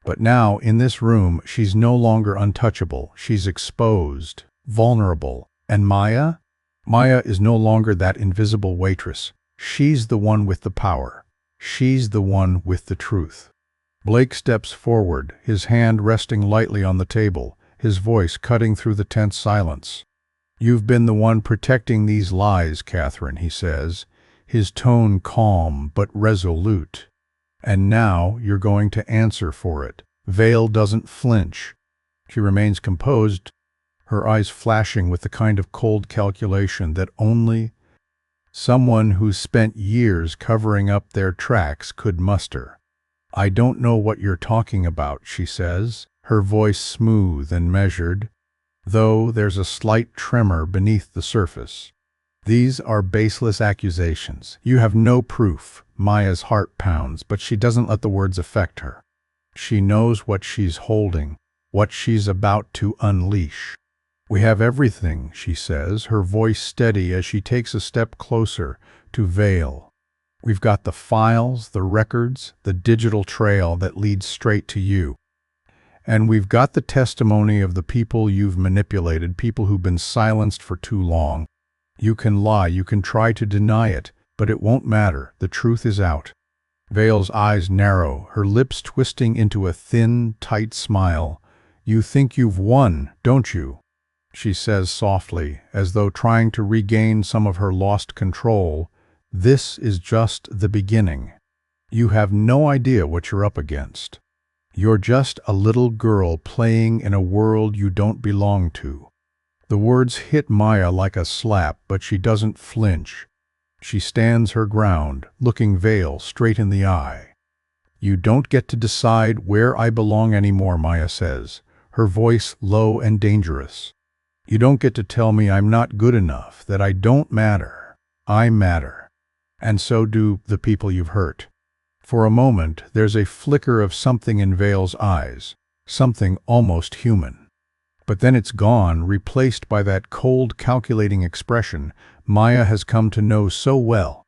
But now, in this room, she's no longer untouchable. She's exposed, vulnerable. And Maya? Maya is no longer that invisible waitress. She's the one with the power. She's the one with the truth. Blake steps forward, his hand resting lightly on the table, his voice cutting through the tense silence. "You've been the one protecting these lies, Catherine," he says, his tone calm but resolute. "And now you're going to answer for it." Vale doesn't flinch. She remains composed, her eyes flashing with the kind of cold calculation that only someone who's spent years covering up their tracks could muster. "I don't know what you're talking about," she says, her voice smooth and measured, though there's a slight tremor beneath the surface. "These are baseless accusations. You have no proof." Maya's heart pounds, but she doesn't let the words affect her. She knows what she's holding, what she's about to unleash. "We have everything," she says, her voice steady as she takes a step closer to Vale. "We've got the files, the records, the digital trail that leads straight to you. And we've got the testimony of the people you've manipulated, people who've been silenced for too long. You can lie, you can try to deny it, but it won't matter. The truth is out." Vale's eyes narrow, her lips twisting into a thin, tight smile. "You think you've won, don't you?" she says softly, as though trying to regain some of her lost control. "This is just the beginning. You have no idea what you're up against. You're just a little girl playing in a world you don't belong to." The words hit Maya like a slap, but she doesn't flinch. She stands her ground, looking Vale straight in the eye. "You don't get to decide where I belong anymore," Maya says, her voice low and dangerous. "You don't get to tell me I'm not good enough, that I don't matter. I matter. And so do the people you've hurt." For a moment, there's a flicker of something in Vale's eyes, something almost human. But then it's gone, replaced by that cold, calculating expression Maya has come to know so well.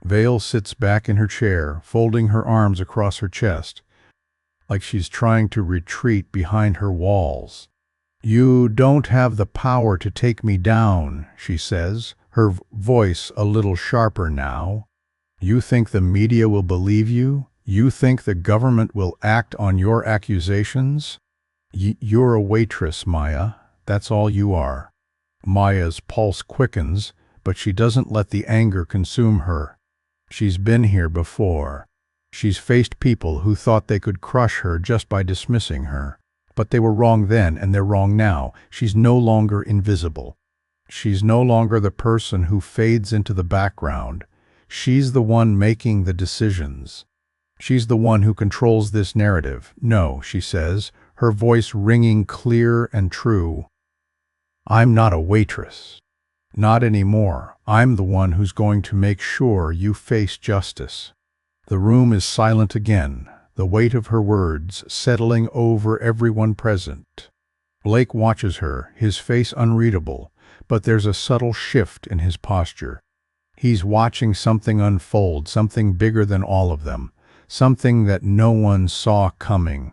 Vale sits back in her chair, folding her arms across her chest, like she's trying to retreat behind her walls. "You don't have the power to take me down," she says, her voice a little sharper now. "You think the media will believe you? You think the government will act on your accusations? You're a waitress, Maya. That's all you are." Maya's pulse quickens, but she doesn't let the anger consume her. She's been here before. She's faced people who thought they could crush her just by dismissing her. But they were wrong then, and they're wrong now. She's no longer invisible. She's no longer the person who fades into the background. She's the one making the decisions. She's the one who controls this narrative. "No," she says, her voice ringing clear and true. "I'm not a waitress. Not anymore. I'm the one who's going to make sure you face justice." The room is silent again, the weight of her words settling over everyone present. Blake watches her, his face unreadable, but there's a subtle shift in his posture. He's watching something unfold, something bigger than all of them, something that no one saw coming.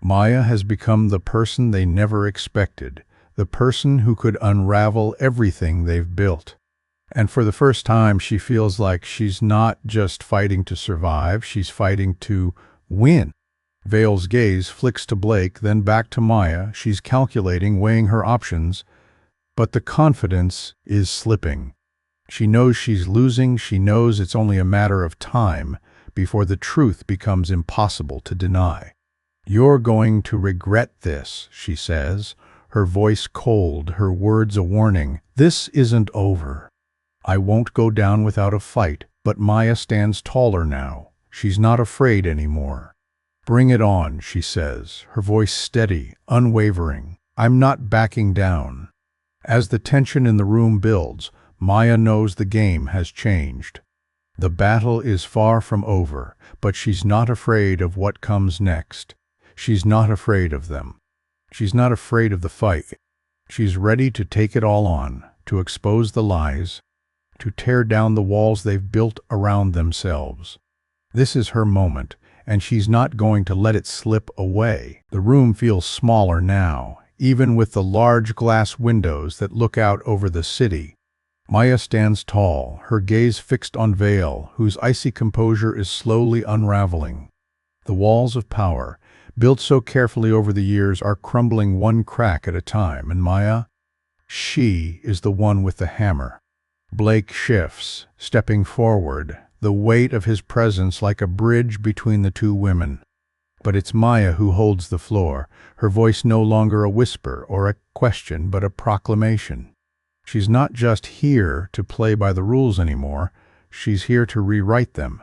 Maya has become the person they never expected, the person who could unravel everything they've built. And for the first time, she feels like she's not just fighting to survive, she's fighting to win. Vale's gaze flicks to Blake, then back to Maya. She's calculating, weighing her options, but the confidence is slipping. She knows she's losing, she knows it's only a matter of time before the truth becomes impossible to deny. "You're going to regret this," she says, her voice cold, her words a warning. "This isn't over. I won't go down without a fight." But Maya stands taller now. She's not afraid anymore. "Bring it on," she says, her voice steady, unwavering. "I'm not backing down." As the tension in the room builds, Maya knows the game has changed. The battle is far from over, but she's not afraid of what comes next. She's not afraid of them. She's not afraid of the fight. She's ready to take it all on, to expose the lies, to tear down the walls they've built around themselves. This is her moment, and she's not going to let it slip away. The room feels smaller now, even with the large glass windows that look out over the city. Maya stands tall, her gaze fixed on Vale, whose icy composure is slowly unraveling. The walls of power, built so carefully over the years, are crumbling one crack at a time, and Maya, she is the one with the hammer. Blake shifts, stepping forward, the weight of his presence like a bridge between the two women. But it's Maya who holds the floor, her voice no longer a whisper or a question, but a proclamation. She's not just here to play by the rules anymore, she's here to rewrite them.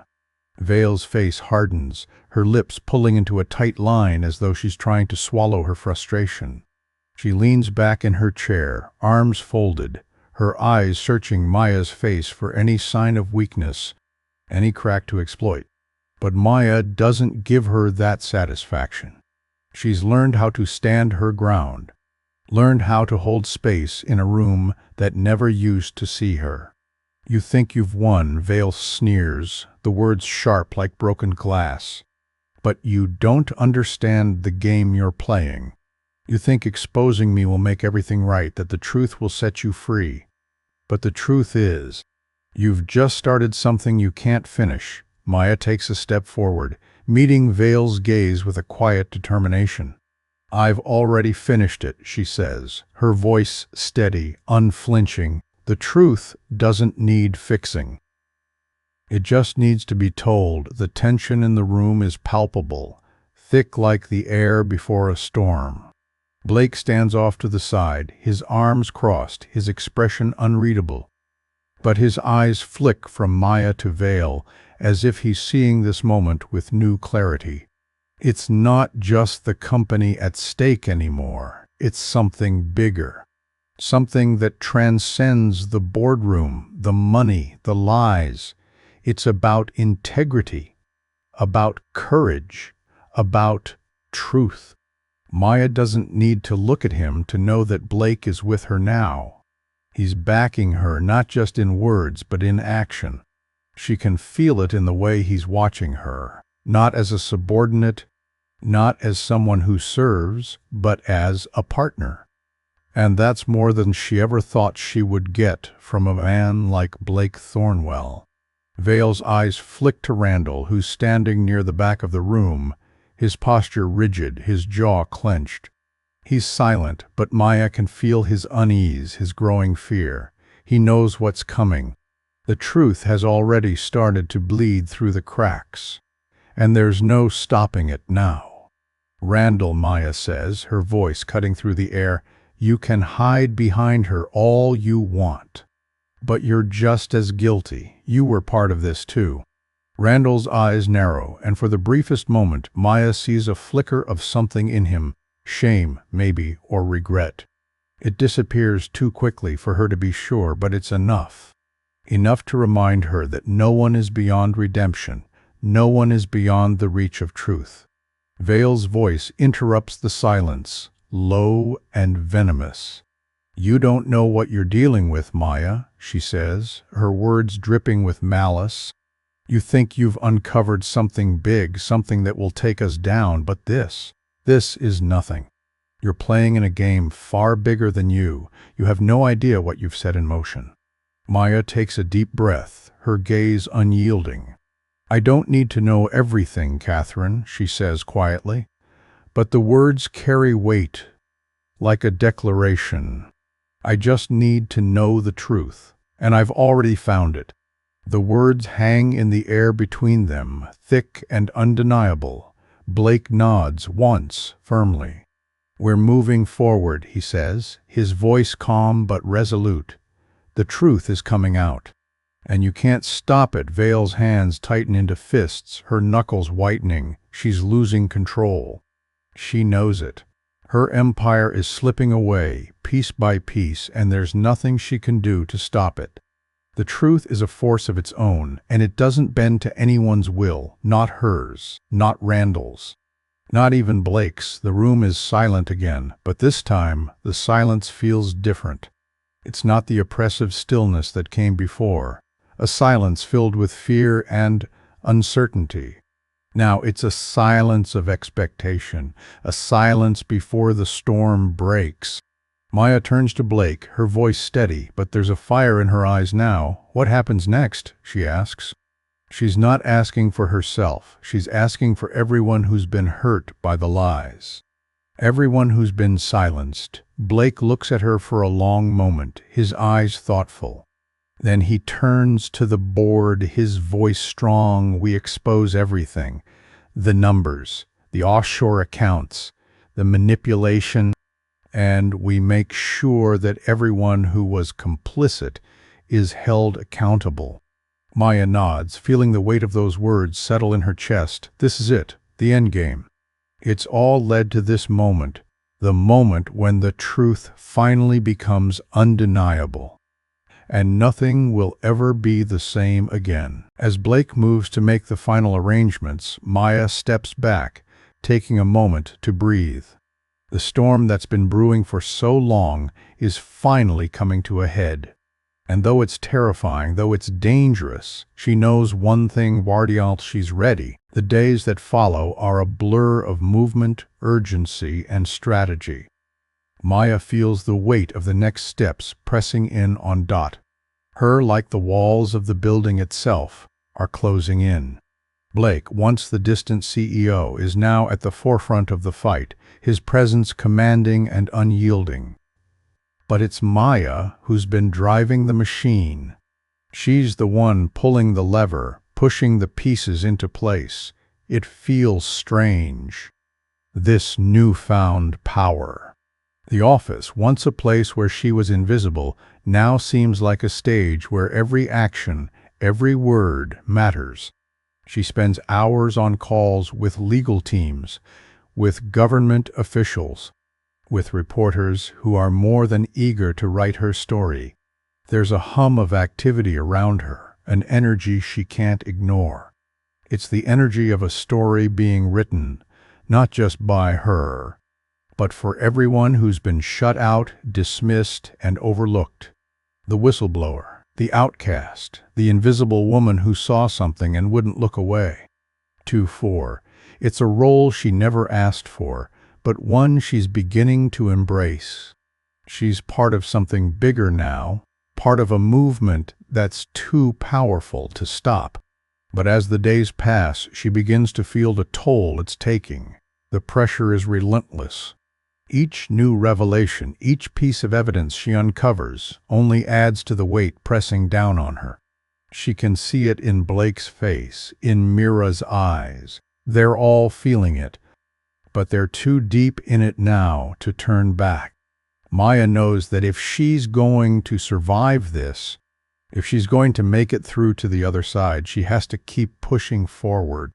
Vale's face hardens, her lips pulling into a tight line as though she's trying to swallow her frustration. She leans back in her chair, arms folded, her eyes searching Maya's face for any sign of weakness, any crack to exploit. But Maya doesn't give her that satisfaction. She's learned how to stand her ground, learned how to hold space in a room that never used to see her. "You think you've won," Vale sneers, the words sharp like broken glass. "But you don't understand the game you're playing. You think exposing me will make everything right, that the truth will set you free. But the truth is, you've just started something you can't finish." Maya takes a step forward, meeting Vale's gaze with a quiet determination. "I've already finished it," she says, her voice steady, unflinching. "The truth doesn't need fixing. It just needs to be told." The tension in the room is palpable, thick like the air before a storm. Blake stands off to the side, his arms crossed, his expression unreadable. But his eyes flick from Maya to Vale, as if he's seeing this moment with new clarity. It's not just the company at stake anymore. It's something bigger. Something that transcends the boardroom, the money, the lies. It's about integrity, about courage, about truth. Maya doesn't need to look at him to know that Blake is with her now. He's backing her, not just in words, but in action. She can feel it in the way he's watching her, not as a subordinate, not as someone who serves, but as a partner. And that's more than she ever thought she would get from a man like Blake Thornwell. Vale's eyes flick to Randall, who's standing near the back of the room, his posture rigid, his jaw clenched. He's silent, but Maya can feel his unease, his growing fear. He knows what's coming. The truth has already started to bleed through the cracks, and there's no stopping it now. "Randall," Maya says, her voice cutting through the air, "you can hide behind her all you want. But you're just as guilty. You were part of this too." Randall's eyes narrow, and for the briefest moment, Maya sees a flicker of something in him, shame, maybe, or regret. It disappears too quickly for her to be sure, but it's enough. Enough to remind her that no one is beyond redemption, no one is beyond the reach of truth. Vale's voice interrupts the silence, low and venomous. "You don't know what you're dealing with, Maya," she says, her words dripping with malice. You think you've uncovered something big, something that will take us down, but this is nothing. You're playing in a game far bigger than you. You have no idea what you've set in motion." Maya takes a deep breath, her gaze unyielding. "I don't need to know everything, Catherine," she says quietly, "but the words carry weight, like a declaration. I just need to know the truth, and I've already found it." The words hang in the air between them, thick and undeniable. Blake nods once, firmly. "We're moving forward," he says, his voice calm but resolute. "The truth is coming out. And you can't stop it." Vale's hands tighten into fists, her knuckles whitening. She's losing control. She knows it. Her empire is slipping away, piece by piece, and there's nothing she can do to stop it. The truth is a force of its own, and it doesn't bend to anyone's will, not hers, not Randall's, not even Blake's. The room is silent again, but this time the silence feels different. It's not the oppressive stillness that came before, a silence filled with fear and uncertainty. Now it's a silence of expectation, a silence before the storm breaks. Maya turns to Blake, her voice steady, but there's a fire in her eyes now. "What happens next?" she asks. She's not asking for herself. She's asking for everyone who's been hurt by the lies, everyone who's been silenced. Blake looks at her for a long moment, his eyes thoughtful. Then he turns to the board, his voice strong. "We expose everything. The numbers, the offshore accounts, the manipulation, and we make sure that everyone who was complicit is held accountable." Maya nods, feeling the weight of those words settle in her chest. This is it, the end game. It's all led to this moment, the moment when the truth finally becomes undeniable. And nothing will ever be the same again. As Blake moves to make the final arrangements, Maya steps back, taking a moment to breathe. The storm that's been brewing for so long is finally coming to a head. And though it's terrifying, though it's dangerous, she knows one thing, Wardial, she's ready. The days that follow are a blur of movement, urgency, and strategy. Maya feels the weight of the next steps pressing in on Dot. Her, like the walls of the building itself, are closing in. Blake, once the distant CEO, is now at the forefront of the fight, his presence commanding and unyielding. But it's Maya who's been driving the machine. She's the one pulling the lever, pushing the pieces into place. It feels strange. This newfound power. The office, once a place where she was invisible, now seems like a stage where every action, every word matters. She spends hours on calls with legal teams, with government officials, with reporters who are more than eager to write her story. There's a hum of activity around her, an energy she can't ignore. It's the energy of a story being written, not just by her, but for everyone who's been shut out, dismissed, and overlooked. The whistleblower, the outcast, the invisible woman who saw something and wouldn't look away. 2-4. It's a role she never asked for, but one she's beginning to embrace. She's part of something bigger now, part of a movement that's too powerful to stop. But as the days pass, she begins to feel the toll it's taking. The pressure is relentless. Each new revelation, each piece of evidence she uncovers, only adds to the weight pressing down on her. She can see it in Blake's face, in Mira's eyes. They're all feeling it, but they're too deep in it now to turn back. Maya knows that if she's going to survive this, if she's going to make it through to the other side, she has to keep pushing forward.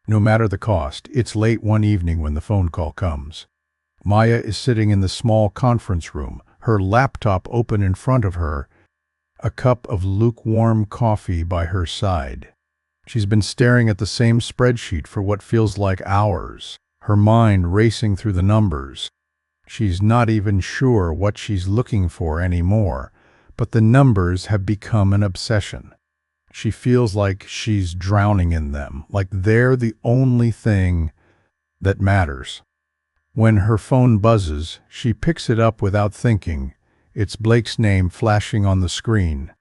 No matter the cost. It's late one evening when the phone call comes. Maya is sitting in the small conference room, her laptop open in front of her, a cup of lukewarm coffee by her side. She's been staring at the same spreadsheet for what feels like hours, her mind racing through the numbers. She's not even sure what she's looking for anymore, but the numbers have become an obsession. She feels like she's drowning in them, like they're the only thing that matters. When her phone buzzes, she picks it up without thinking. It's Blake's name flashing on the screen.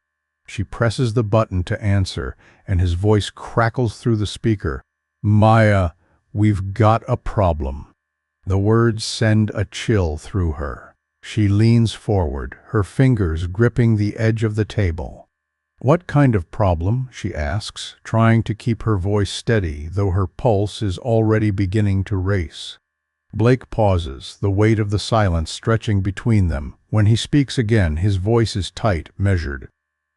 She presses the button to answer, and his voice crackles through the speaker. "Maya, we've got a problem." The words send a chill through her. She leans forward, her fingers gripping the edge of the table. "What kind of problem?" she asks, trying to keep her voice steady, though her pulse is already beginning to race. Blake pauses, the weight of the silence stretching between them. When he speaks again, his voice is tight, measured.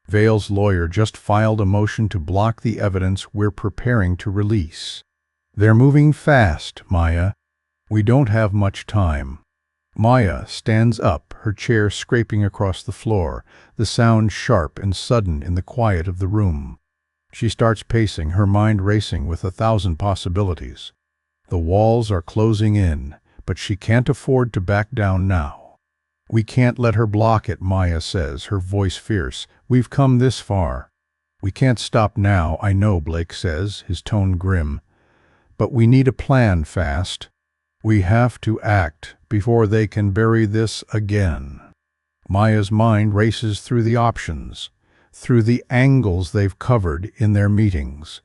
"Vale's lawyer just filed a motion to block the evidence we're preparing to release. They're moving fast, Maya. We don't have much time." Maya stands up, her chair scraping across the floor, the sound sharp and sudden in the quiet of the room. She starts pacing, her mind racing with 1,000 possibilities. The walls are closing in, but she can't afford to back down now. "We can't let her block it," Maya says, her voice fierce. "We've come this far." "We can't stop now, I know," Blake says, his tone grim. "But we need a plan fast. We have to act before they can bury this again." Maya's mind races through the options, through the angles they've covered in their meetings.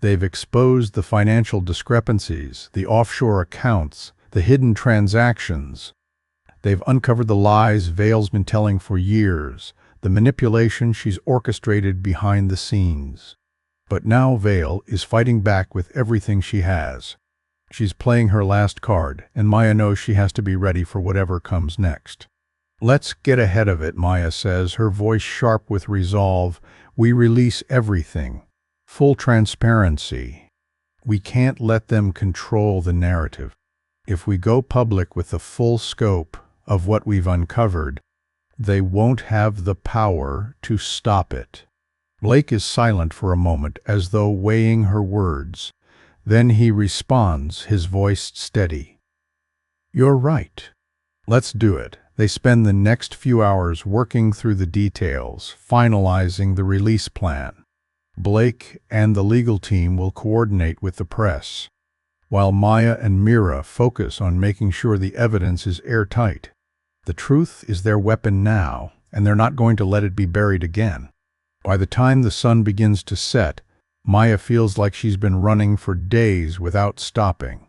They've exposed the financial discrepancies, the offshore accounts, the hidden transactions. They've uncovered the lies Vale's been telling for years, the manipulation she's orchestrated behind the scenes. But now Vale is fighting back with everything she has. She's playing her last card, and Maya knows she has to be ready for whatever comes next. "Let's get ahead of it," Maya says, her voice sharp with resolve. "We release everything. Full transparency. We can't let them control the narrative. If we go public with the full scope of what we've uncovered, they won't have the power to stop it." Blake is silent for a moment, as though weighing her words. Then he responds, his voice steady. "You're right. Let's do it." They spend the next few hours working through the details, finalizing the release plan. Blake and the legal team will coordinate with the press, while Maya and Mira focus on making sure the evidence is airtight. The truth is their weapon now, and they're not going to let it be buried again. By the time the sun begins to set, Maya feels like she's been running for days without stopping.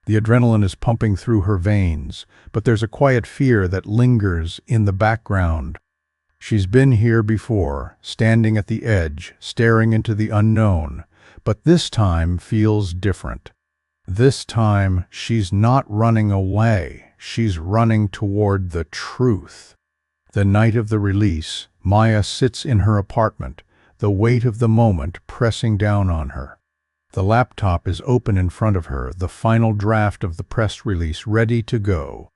The adrenaline is pumping through her veins, but there's a quiet fear that lingers in the background. She's been here before, standing at the edge, staring into the unknown, but this time feels different. This time, she's not running away, she's running toward the truth. The night of the release, Maya sits in her apartment, the weight of the moment pressing down on her. The laptop is open in front of her, the final draft of the press release ready to go.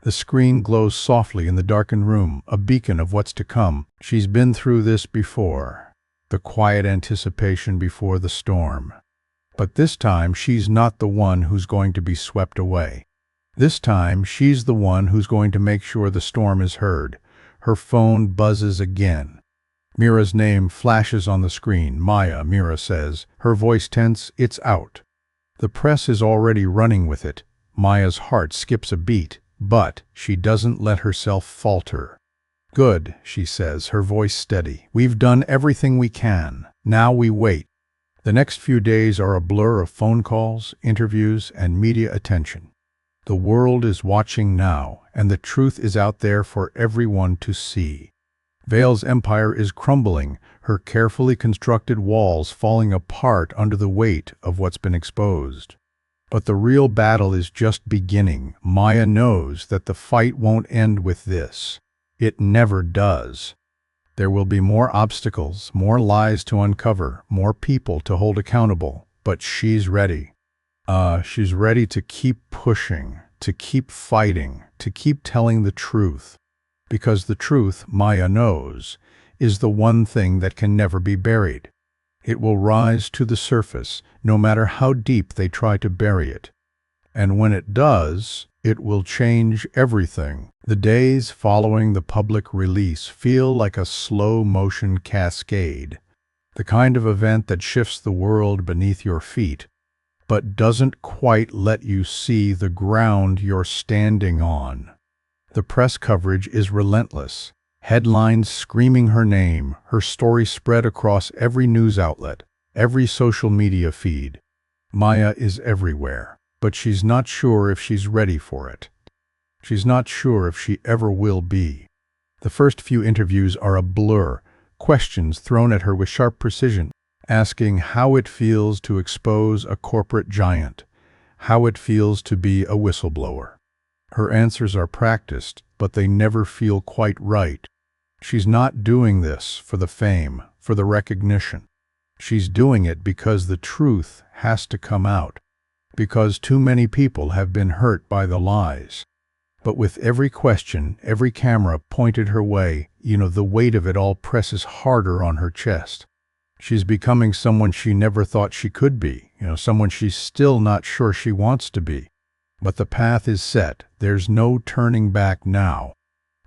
The screen glows softly in the darkened room, a beacon of what's to come. She's been through this before, the quiet anticipation before the storm. But this time, she's not the one who's going to be swept away. This time, she's the one who's going to make sure the storm is heard. Her phone buzzes again. Mira's name flashes on the screen. "Maya," Mira says, her voice tense. "It's out." The press is already running with it. Maya's heart skips a beat, but she doesn't let herself falter. "Good," she says, her voice steady. "We've done everything we can. Now we wait." The next few days are a blur of phone calls, interviews, and media attention. The world is watching now, and the truth is out there for everyone to see. Vale's empire is crumbling, her carefully constructed walls falling apart under the weight of what's been exposed. But the real battle is just beginning. Maya knows that the fight won't end with this. It never does. There will be more obstacles, more lies to uncover, more people to hold accountable, but she's ready. She's ready to keep pushing, to keep fighting, to keep telling the truth. Because the truth, Maya knows, is the one thing that can never be buried. It will rise to the surface, no matter how deep they try to bury it. And when it does, it will change everything. The days following the public release feel like a slow-motion cascade. The kind of event that shifts the world beneath your feet, but doesn't quite let you see the ground you're standing on. The press coverage is relentless. Headlines screaming her name, her story spread across every news outlet, every social media feed. Maya is everywhere, but she's not sure if she's ready for it. She's not sure if she ever will be. The first few interviews are a blur, questions thrown at her with sharp precision, asking how it feels to expose a corporate giant, how it feels to be a whistleblower. Her answers are practiced, but they never feel quite right. She's not doing this for the fame, for the recognition. She's doing it because the truth has to come out, because too many people have been hurt by the lies. But with every question, every camera pointed her way, the weight of it all presses harder on her chest. She's becoming someone she never thought she could be, someone she's still not sure she wants to be. But the path is set. There's no turning back now.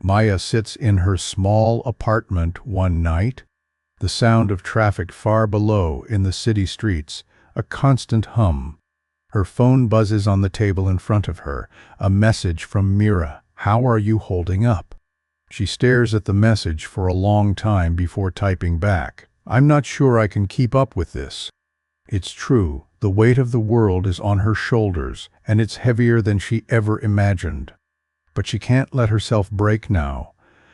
Maya sits in her small apartment one night, the sound of traffic far below in the city streets, a constant hum. Her phone buzzes on the table in front of her, a message from Mira. "How are you holding up?" She stares at the message for a long time before typing back. "I'm not sure I can keep up with this." It's true, the weight of the world is on her shoulders, and it's heavier than she ever imagined. But she can't let herself break now.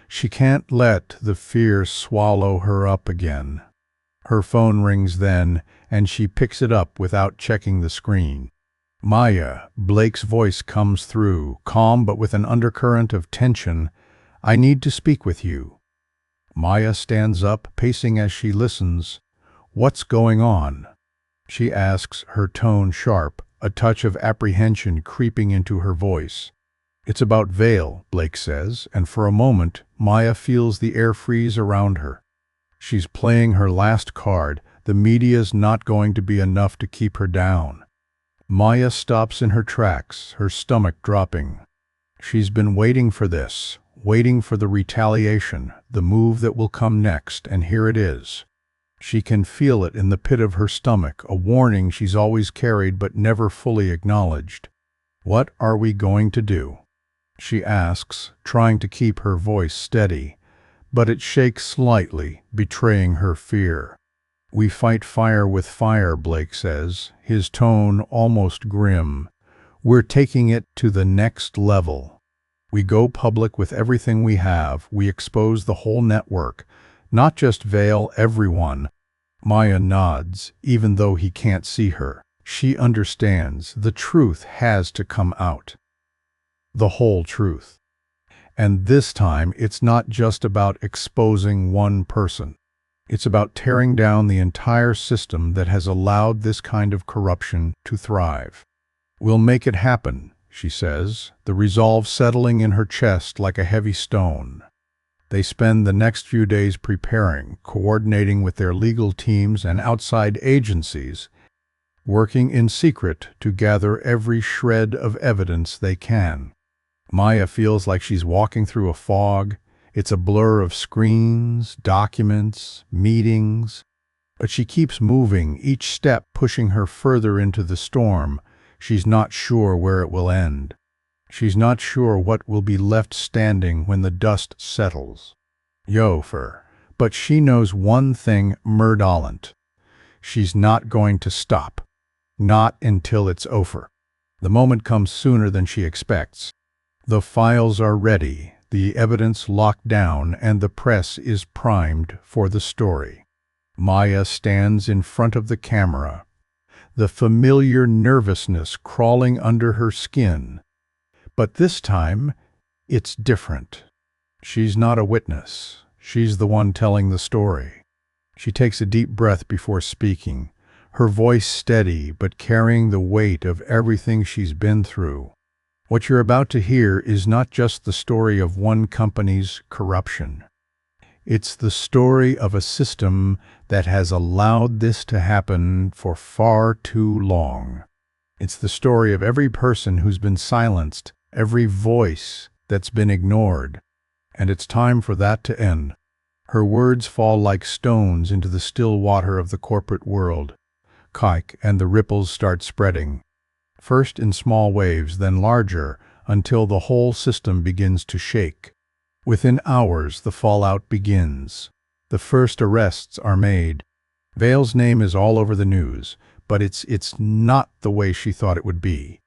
She can't let the fear swallow her up again. Her phone rings then, and she picks it up without checking the screen. "Maya," Blake's voice comes through, calm but with an undercurrent of tension. "I need to speak with you." Maya stands up, pacing as she listens. "What's going on?" she asks, her tone sharp, a touch of apprehension creeping into her voice. "It's about Vale," Blake says, and for a moment, Maya feels the air freeze around her. She's playing her last card. The media's not going to be enough to keep her down. Maya stops in her tracks, her stomach dropping. She's been waiting for this, waiting for the retaliation, the move that will come next, and here it is. She can feel it in the pit of her stomach, a warning she's always carried but never fully acknowledged. "What are we going to do?" she asks, trying to keep her voice steady, but it shakes slightly, betraying her fear. "We fight fire with fire," Blake says, his tone almost grim. "We're taking it to the next level. We go public with everything we have. We expose the whole network, not just Vale, everyone." Maya nods, even though he can't see her. She understands. The truth has to come out. The whole truth. And this time, it's not just about exposing one person. It's about tearing down the entire system that has allowed this kind of corruption to thrive. "We'll make it happen," she says, the resolve settling in her chest like a heavy stone. They spend the next few days preparing, coordinating with their legal teams and outside agencies, working in secret to gather every shred of evidence they can. Maya feels like she's walking through a fog. It's a blur of screens, documents, meetings. But she keeps moving, each step pushing her further into the storm. She's not sure where it will end. She's not sure what will be left standing when the dust settles. But she knows one thing, murderant. She's not going to stop. Not until it's over. The moment comes sooner than she expects. The files are ready, the evidence locked down, and the press is primed for the story. Maya stands in front of the camera, the familiar nervousness crawling under her skin. But this time, it's different. She's not a witness. She's the one telling the story. She takes a deep breath before speaking, her voice steady but carrying the weight of everything she's been through. What you're about to hear is not just the story of one company's corruption. It's the story of a system that has allowed this to happen for far too long. It's the story of every person who's been silenced, every voice that's been ignored. And it's time for that to end. Her words fall like stones into the still water of the corporate world. Kike, and the ripples start spreading. First in small waves, then larger, until the whole system begins to shake. Within hours, the fallout begins. The first arrests are made. Vale's name is all over the news, but it's not the way she thought it would be.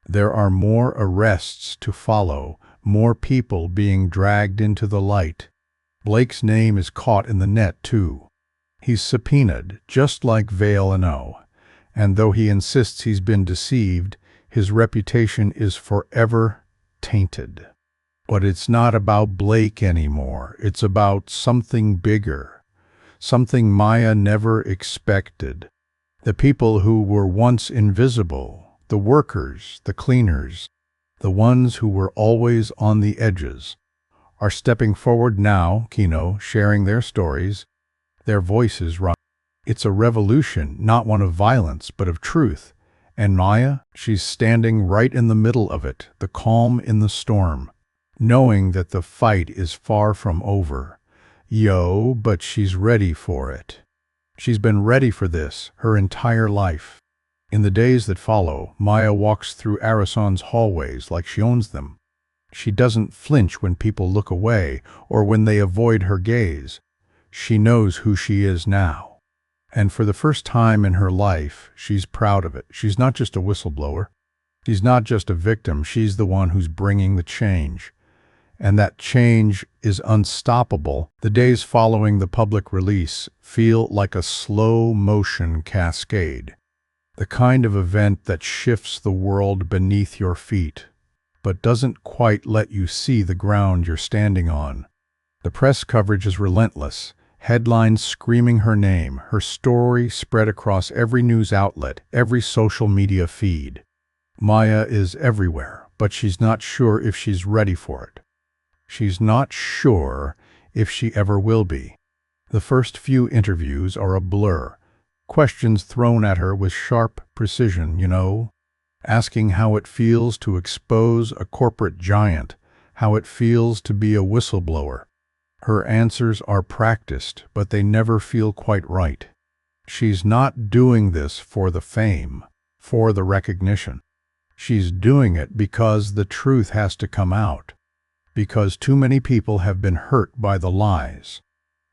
There are more arrests to follow, more people being dragged into the light. Blake's name is caught in the net, too. He's subpoenaed, just like Vale and though he insists he's been deceived, his reputation is forever tainted. But it's not about Blake anymore. It's about something bigger, something Maya never expected. The people who were once invisible, the workers, the cleaners, the ones who were always on the edges, are stepping forward now, sharing their stories, their voices rise. It's a revolution, not one of violence, but of truth. And Maya, she's standing right in the middle of it, the calm in the storm, knowing that the fight is far from over. But she's ready for it. She's been ready for this her entire life. In the days that follow, Maya walks through Arison's hallways like she owns them. She doesn't flinch when people look away or when they avoid her gaze. She knows who she is now. And for the first time in her life, she's proud of it. She's not just a whistleblower. She's not just a victim. She's the one who's bringing the change. And that change is unstoppable. The days following the public release feel like a slow-motion cascade, the kind of event that shifts the world beneath your feet, but doesn't quite let you see the ground you're standing on. The press coverage is relentless, headlines screaming her name, her story spread across every news outlet, every social media feed. Maya is everywhere, but she's not sure if she's ready for it. She's not sure if she ever will be. The first few interviews are a blur, questions thrown at her with sharp precision, asking how it feels to expose a corporate giant, how it feels to be a whistleblower. Her answers are practiced, but they never feel quite right. She's not doing this for the fame, for the recognition. She's doing it because the truth has to come out, because too many people have been hurt by the lies.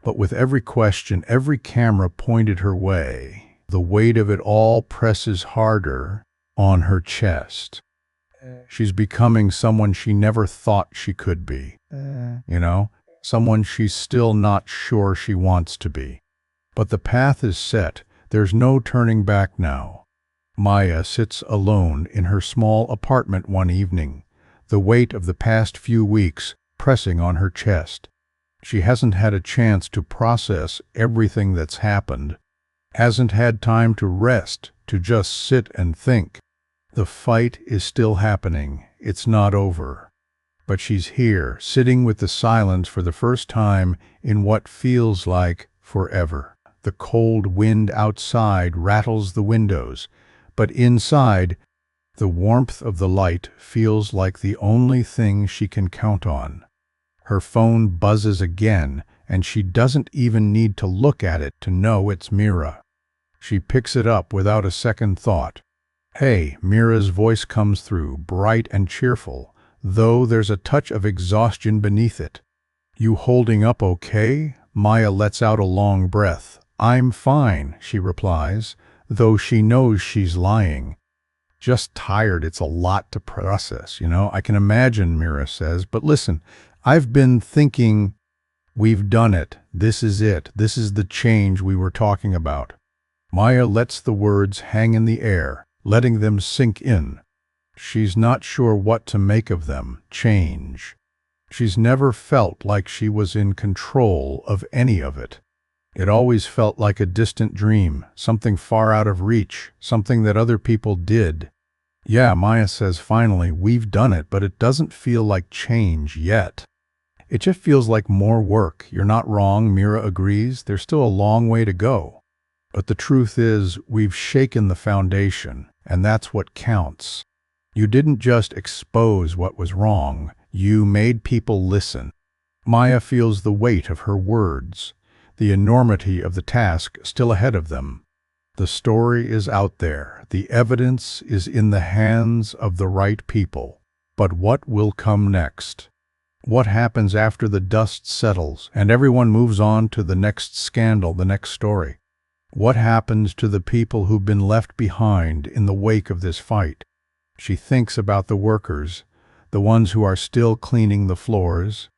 But with every question, every camera pointed her way, the weight of it all presses harder on her chest. She's becoming someone she never thought she could be, someone she's still not sure she wants to be. But the path is set. There's no turning back now. Maya sits alone in her small apartment one evening, the weight of the past few weeks pressing on her chest. She hasn't had a chance to process everything that's happened, hasn't had time to rest, to just sit and think. The fight is still happening. It's not over. But she's here, sitting with the silence for the first time in what feels like forever. The cold wind outside rattles the windows, but inside, the warmth of the light feels like the only thing she can count on. Her phone buzzes again, and she doesn't even need to look at it to know it's Mira. She picks it up without a second thought. "Hey," Mira's voice comes through, bright and cheerful, though there's a touch of exhaustion beneath it. "You holding up okay?" Maya lets out a long breath. "I'm fine," she replies, though she knows she's lying. "Just tired. It's a lot to process, I can imagine," Mira says. "But listen, I've been thinking, we've done it. This is it. This is the change we were talking about." Maya lets the words hang in the air, letting them sink in. She's not sure what to make of them. Change. She's never felt like she was in control of any of it. It always felt like a distant dream, something far out of reach, something that other people did. "Yeah," Maya says finally, "we've done it, but it doesn't feel like change yet. It just feels like more work." "You're not wrong," Mira agrees. "There's still a long way to go. But the truth is, we've shaken the foundation, and that's what counts. You didn't just expose what was wrong. You made people listen. Maya feels the weight of her words, the enormity of the task still ahead of them. The story is out there, the evidence is in the hands of the right people. But what will come next? What happens after the dust settles and everyone moves on to the next scandal, the next story? What happens to the people who've been left behind in the wake of this fight? She thinks about the workers, the ones who are still cleaning the floors,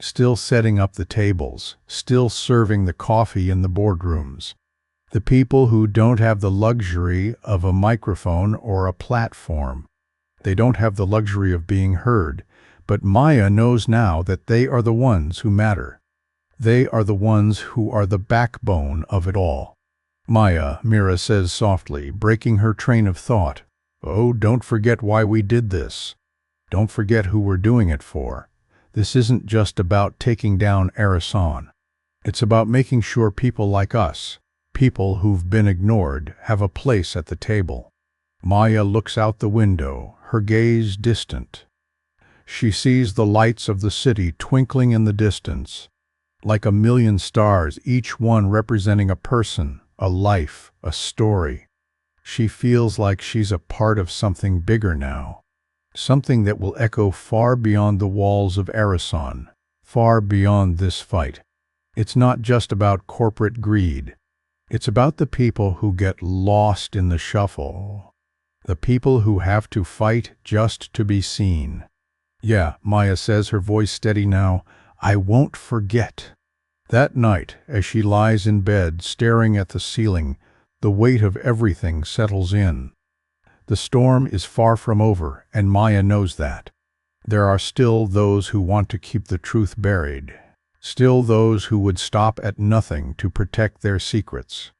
still setting up the tables, still serving the coffee in the boardrooms. The people who don't have the luxury of a microphone or a platform. They don't have the luxury of being heard, but Maya knows now that they are the ones who matter. They are the ones who are the backbone of it all. Maya, Mira says softly, breaking her train of thought. Oh, don't forget why we did this. Don't forget who we're doing it for. This isn't just about taking down Arasan. It's about making sure people like us, people who've been ignored, have a place at the table. Maya looks out the window, her gaze distant. She sees the lights of the city twinkling in the distance, like a million stars, each one representing a person, a life, a story. She feels like she's a part of something bigger now, something that will echo far beyond the walls of Arasan, far beyond this fight. It's not just about corporate greed. It's about the people who get lost in the shuffle, the people who have to fight just to be seen. Yeah, Maya says, her voice steady now, I won't forget. That night, as she lies in bed staring at the ceiling, the weight of everything settles in. The storm is far from over, and Maya knows that. There are still those who want to keep the truth buried, still those who would stop at nothing to protect their secrets.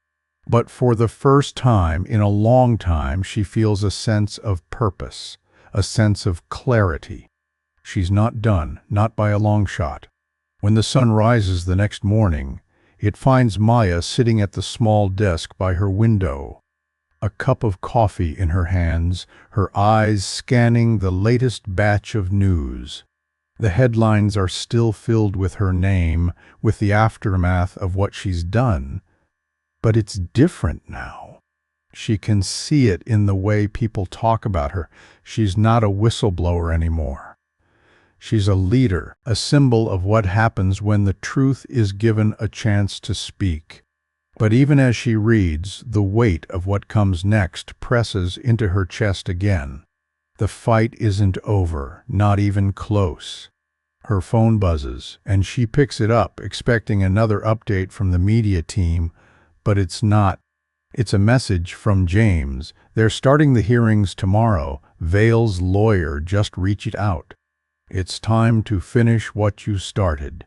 But for the first time in a long time, she feels a sense of purpose, a sense of clarity. She's not done, not by a long shot. When the sun rises the next morning, it finds Maya sitting at the small desk by her window, a cup of coffee in her hands, her eyes scanning the latest batch of news. The headlines are still filled with her name, with the aftermath of what she's done. But it's different now. She can see it in the way people talk about her. She's not a whistleblower anymore. She's a leader, a symbol of what happens when the truth is given a chance to speak. But even as she reads, the weight of what comes next presses into her chest again. The fight isn't over, not even close. Her phone buzzes, and she picks it up, expecting another update from the media team, but it's not. It's a message from James. They're starting the hearings tomorrow. Vale's lawyer just reached out. It's time to finish what you started.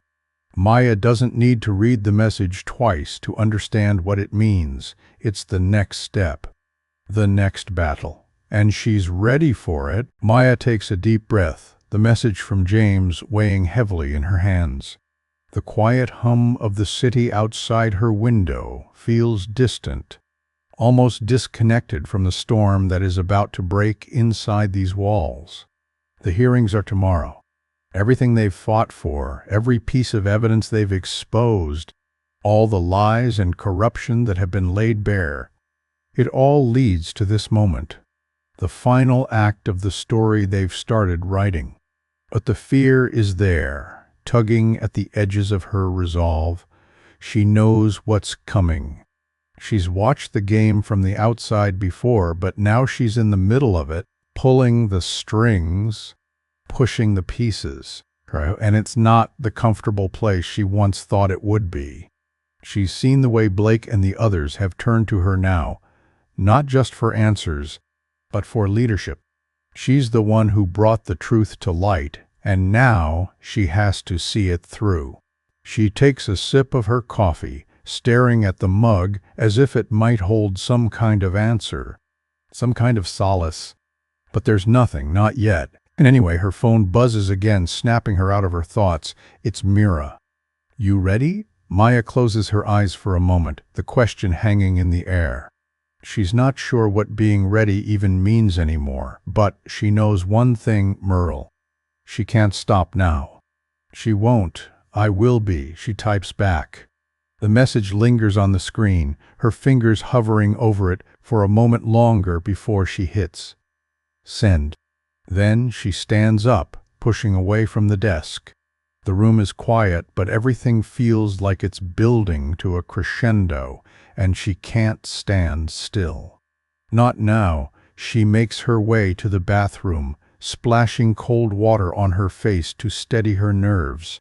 Maya doesn't need to read the message twice to understand what it means. It's the next step, the next battle. And she's ready for it. Maya takes a deep breath, the message from James weighing heavily in her hands. The quiet hum of the city outside her window feels distant, almost disconnected from the storm that is about to break inside these walls. The hearings are tomorrow. Everything they've fought for, every piece of evidence they've exposed, all the lies and corruption that have been laid bare, it all leads to this moment, the final act of the story they've started writing. But the fear is there, tugging at the edges of her resolve. She knows what's coming. She's watched the game from the outside before, but now she's in the middle of it, pulling the strings, pushing the pieces. And it's not the comfortable place she once thought it would be. She's seen the way Blake and the others have turned to her now, not just for answers, but for leadership. She's the one who brought the truth to light, and now she has to see it through. She takes a sip of her coffee, staring at the mug as if it might hold some kind of answer, some kind of solace. But there's nothing, not yet. And anyway, her phone buzzes again, snapping her out of her thoughts. It's Mira. You ready? Maya closes her eyes for a moment, the question hanging in the air. She's not sure what being ready even means anymore, but she knows one thing, Merle. She can't stop now. She won't "I will be," she types back. The message lingers on the screen, her fingers hovering over it for a moment longer before she hits send. Then she stands up, pushing away from the desk. The room is quiet, but everything feels like it's building to a crescendo, and she can't stand still. Not now. She makes her way to the bathroom, splashing cold water on her face to steady her nerves.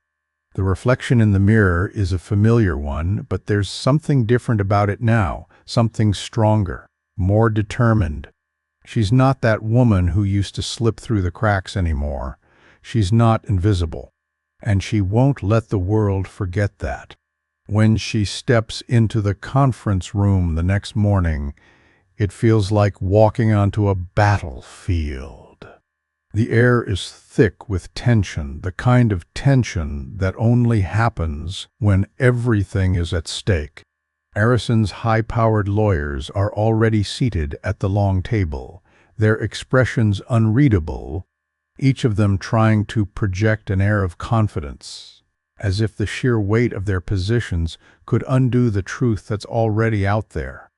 The reflection in the mirror is a familiar one, but there's something different about it now, something stronger, more determined. She's not that woman who used to slip through the cracks anymore. She's not invisible, and she won't let the world forget that. When she steps into the conference room the next morning, it feels like walking onto a battlefield. The air is thick with tension, the kind of tension that only happens when everything is at stake. Arrison's high-powered lawyers are already seated at the long table, their expressions unreadable, each of them trying to project an air of confidence, as if the sheer weight of their positions could undo the truth that's already out there.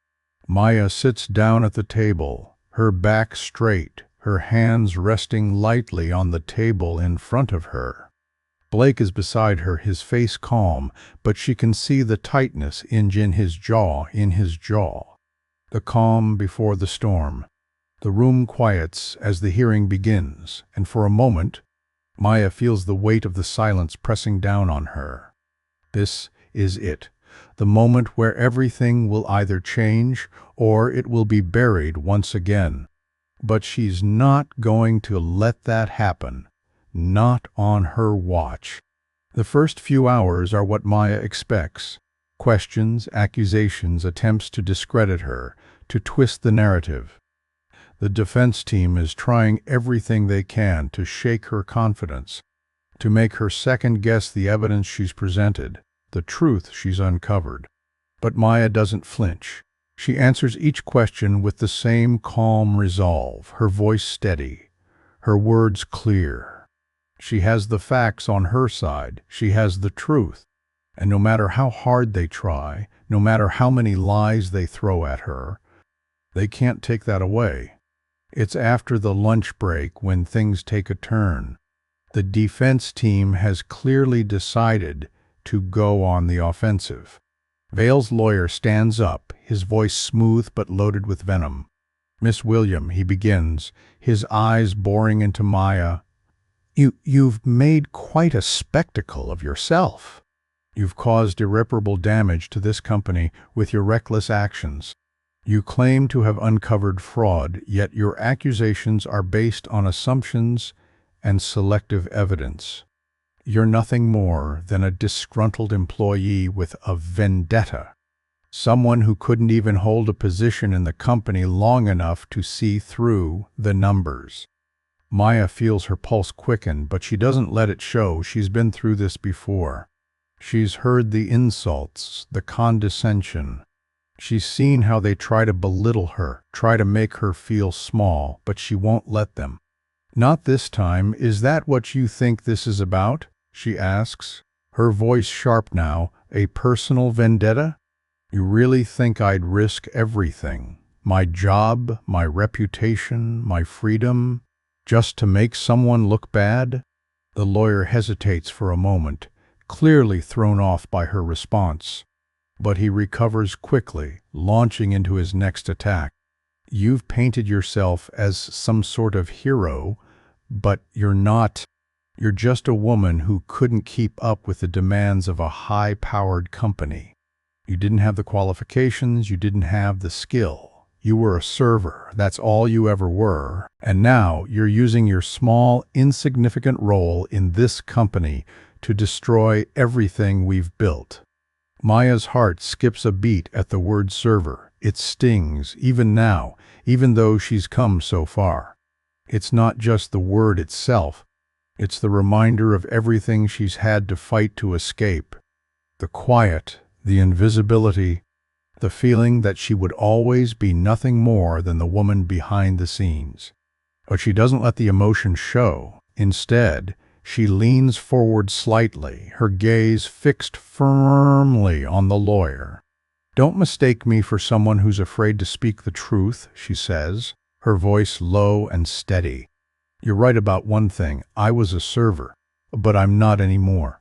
Maya sits down at the table, her back straight, her hands resting lightly on the table in front of her. Blake is beside her, his face calm, but she can see the tightness in his jaw. The calm before the storm. The room quiets as the hearing begins, and for a moment, Maya feels the weight of the silence pressing down on her. This is it, the moment where everything will either change or it will be buried once again. But she's not going to let that happen. Not on her watch. The first few hours are what Maya expects. Questions, accusations, attempts to discredit her, to twist the narrative. The defense team is trying everything they can to shake her confidence, to make her second-guess the evidence she's presented, the truth she's uncovered. But Maya doesn't flinch. She answers each question with the same calm resolve, her voice steady, her words clear. She has the facts on her side. She has the truth. And no matter how hard they try, no matter how many lies they throw at her, they can't take that away. It's after the lunch break when things take a turn. The defense team has clearly decided to go on the offensive. Vale's lawyer stands up, his voice smooth but loaded with venom. "Miss William," he begins, his eyes boring into Maya, You've made quite a spectacle of yourself. You've caused irreparable damage to this company with your reckless actions. You claim to have uncovered fraud, yet your accusations are based on assumptions and selective evidence. You're nothing more than a disgruntled employee with a vendetta. Someone who couldn't even hold a position in the company long enough to see through the numbers. Maya feels her pulse quicken, but she doesn't let it show. She's been through this before. She's heard the insults, the condescension. She's seen how they try to belittle her, try to make her feel small, but she won't let them. "Not this time. Is that what you think this is about?" she asks, her voice sharp now. "A personal vendetta? You really think I'd risk everything? My job, my reputation, my freedom? Just to make someone look bad?" The lawyer hesitates for a moment, clearly thrown off by her response. But he recovers quickly, launching into his next attack. "You've painted yourself as some sort of hero, but you're not. You're just a woman who couldn't keep up with the demands of a high-powered company. You didn't have the qualifications, you didn't have the skill. You were a server, that's all you ever were, and now you're using your small, insignificant role in this company to destroy everything we've built." Maya's heart skips a beat at the word server. It stings, even now, even though she's come so far. It's not just the word itself, it's the reminder of everything she's had to fight to escape. The quiet, the invisibility, the feeling that she would always be nothing more than the woman behind the scenes. But she doesn't let the emotion show. Instead, She leans forward slightly, her gaze fixed firmly on the lawyer. "Don't mistake me for someone who's afraid to speak the truth," she says, her voice low and steady. "You're right about one thing. I was a server, but I'm not anymore.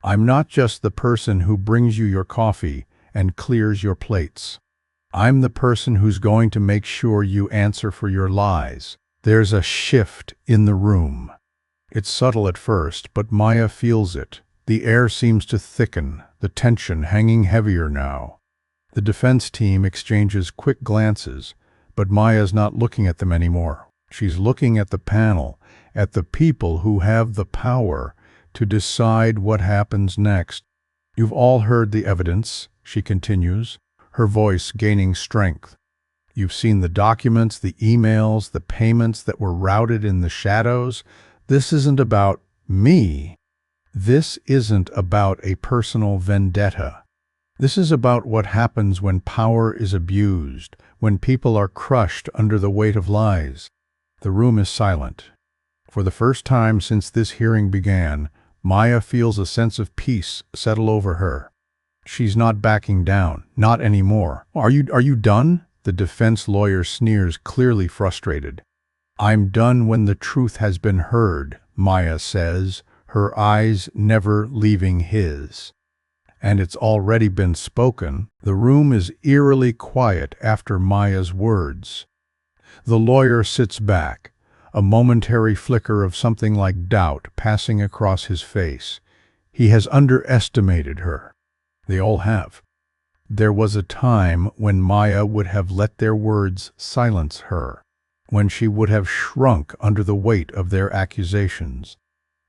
I'm not just the person who brings you your coffee and clears your plates. I'm the person who's going to make sure you answer for your lies." There's a shift in the room. It's subtle at first, but Maya feels it. The air seems to thicken, the tension hanging heavier now. The defense team exchanges quick glances, but Maya's not looking at them anymore. She's looking at the panel, at the people who have the power to decide what happens next. "You've all heard the evidence," she continues, her voice gaining strength. "You've seen the documents, the emails, the payments that were routed in the shadows. This isn't about me. This isn't about a personal vendetta. This is about what happens when power is abused, when people are crushed under the weight of lies." The room is silent. For the first time since this hearing began, Maya feels a sense of peace settle over her. She's not backing down, not anymore. Are you done?" The defense lawyer sneers, clearly frustrated. "I'm done when the truth has been heard," Maya says, her eyes never leaving his. "And it's already been spoken." The room is eerily quiet after Maya's words. The lawyer sits back, a momentary flicker of something like doubt passing across his face. He has underestimated her. They all have. There was a time when Maya would have let their words silence her, when she would have shrunk under the weight of their accusations.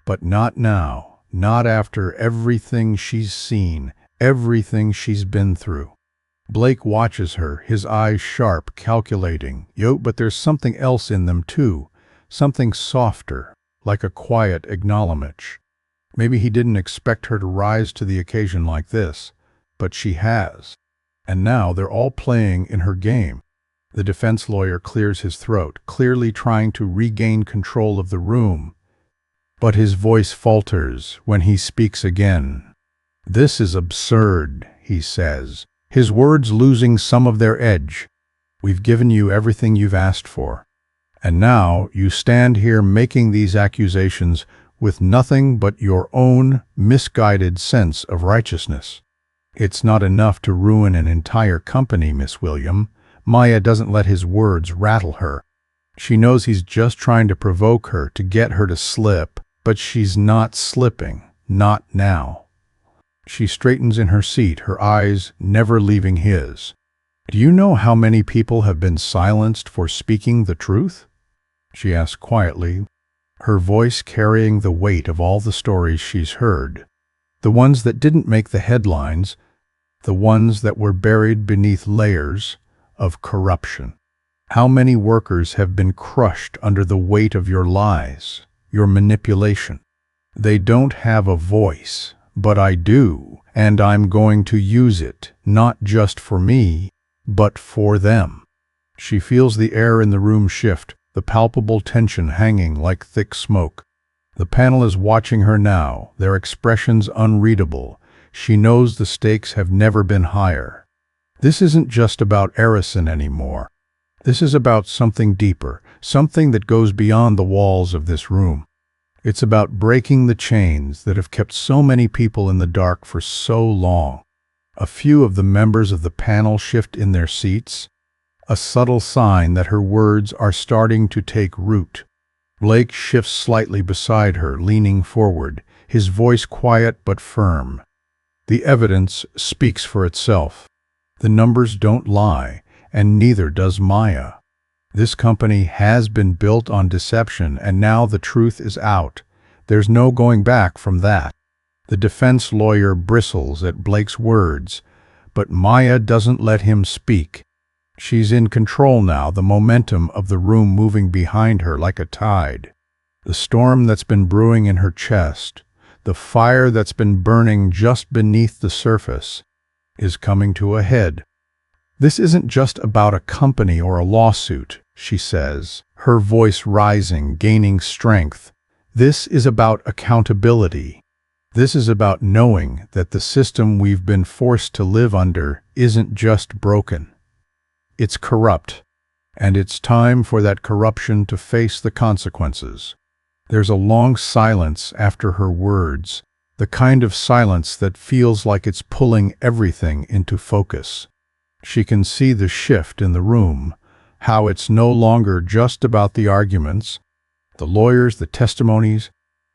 But not now, not after everything she's seen, everything she's been through. Blake watches her, his eyes sharp, calculating. But there's something else in them too, something softer, like a quiet acknowledgement. Maybe he didn't expect her to rise to the occasion like this, but she has. And now they're all playing in her game. The defense lawyer clears his throat, clearly trying to regain control of the room. But his voice falters when he speaks again. "This is absurd," he says, his words losing some of their edge. "We've given you everything you've asked for. And now you stand here making these accusations with nothing but your own misguided sense of righteousness. It's not enough to ruin an entire company, Miss William." Maya doesn't let his words rattle her. She knows he's just trying to provoke her, to get her to slip, but she's not slipping, not now. She straightens in her seat, her eyes never leaving his. "Do you know how many people have been silenced for speaking the truth?" she asks quietly, her voice carrying the weight of all the stories she's heard. The ones that didn't make the headlines, the ones that were buried beneath layers of corruption. How many workers have been crushed under the weight of your lies, your manipulation? They don't have a voice, but I do, and I'm going to use it, not just for me, but for them. She feels the air in the room shift, the palpable tension hanging like thick smoke. The panel is watching her now, their expressions unreadable. She knows the stakes have never been higher. This isn't just about arison anymore. This is about something deeper, something that goes beyond the walls of this room. It's about breaking the chains that have kept so many people in the dark for so long. A few of the members of the panel shift in their seats, a subtle sign that her words are starting to take root. Blake shifts slightly beside her, leaning forward, his voice quiet but firm. The evidence speaks for itself. The numbers don't lie, and neither does Maya. This company has been built on deception, and now the truth is out. There's no going back from that. The defense lawyer bristles at Blake's words, but Maya doesn't let him speak. She's in control now, the momentum of the room moving behind her like a tide. The storm that's been brewing in her chest, the fire that's been burning just beneath the surface, is coming to a head. "This isn't just about a company or a lawsuit," she says, her voice rising, gaining strength. This is about accountability. This is about knowing that the system we've been forced to live under isn't just broken. It's corrupt, and it's time for that corruption to face the consequences. There's a long silence after her words, the kind of silence that feels like it's pulling everything into focus. She can see the shift in the room, how it's no longer just about the arguments, the lawyers, the testimonies.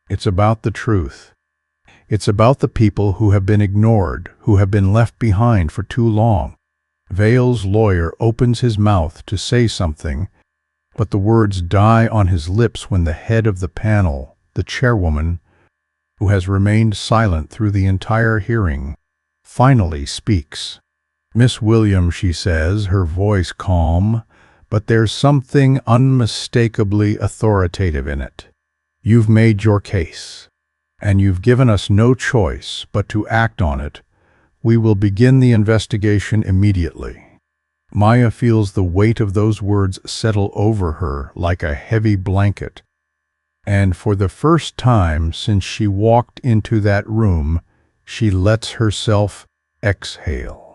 It's about the truth. It's about the people who have been ignored, who have been left behind for too long. Vale's lawyer opens his mouth to say something, but the words die on his lips when the head of the panel, the chairwoman, who has remained silent through the entire hearing, finally speaks. "Miss Williams," she says, her voice calm, but there's something unmistakably authoritative in it. "You've made your case, and you've given us no choice but to act on it. We will begin the investigation immediately." Maya feels the weight of those words settle over her like a heavy blanket. And for the first time since she walked into that room, she lets herself exhale.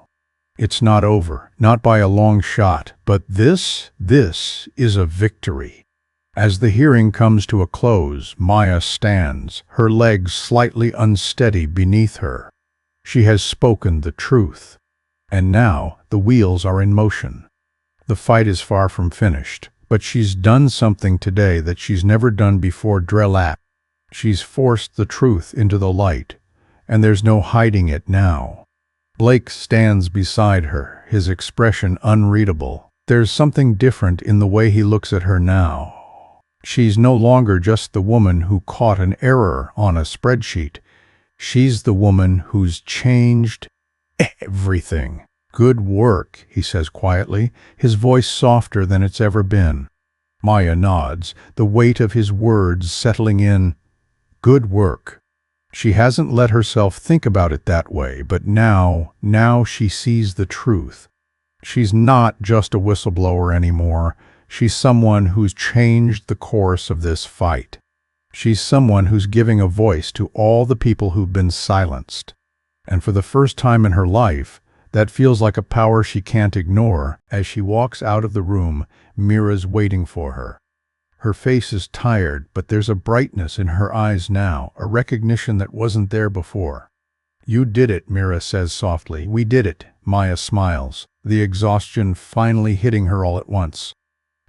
It's not over, not by a long shot, but this is a victory. As the hearing comes to a close, Maya stands, her legs slightly unsteady beneath her. She has spoken the truth, and now the wheels are in motion. The fight is far from finished, but she's done something today that she's never done before. Drelap. She's forced the truth into the light, and there's no hiding it now. Blake stands beside her, his expression unreadable. There's something different in the way he looks at her now. She's no longer just the woman who caught an error on a spreadsheet. She's the woman who's changed everything. "Good work," he says quietly, his voice softer than it's ever been. Maya nods, the weight of his words settling in. Good work. She hasn't let herself think about it that way, but now she sees the truth. She's not just a whistleblower anymore. She's someone who's changed the course of this fight. She's someone who's giving a voice to all the people who've been silenced. And for the first time in her life, that feels like a power she can't ignore. As she walks out of the room, Mira's waiting for her. Her face is tired, but there's a brightness in her eyes now, a recognition that wasn't there before. "You did it," Mira says softly. "We did it." Maya smiles, the exhaustion finally hitting her all at once.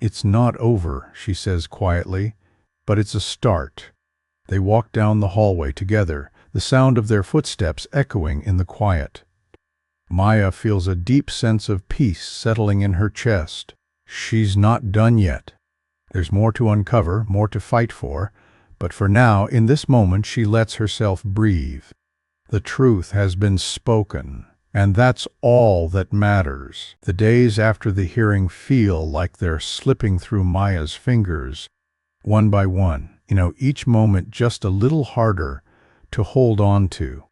"It's not over," she says quietly, "but it's a start." They walk down the hallway together, the sound of their footsteps echoing in the quiet. Maya feels a deep sense of peace settling in her chest. She's not done yet. There's more to uncover, more to fight for, but for now, in this moment, she lets herself breathe. The truth has been spoken, and that's all that matters. The days after the hearing feel like they're slipping through Maya's fingers, one by one, each moment just a little harder to hold on to.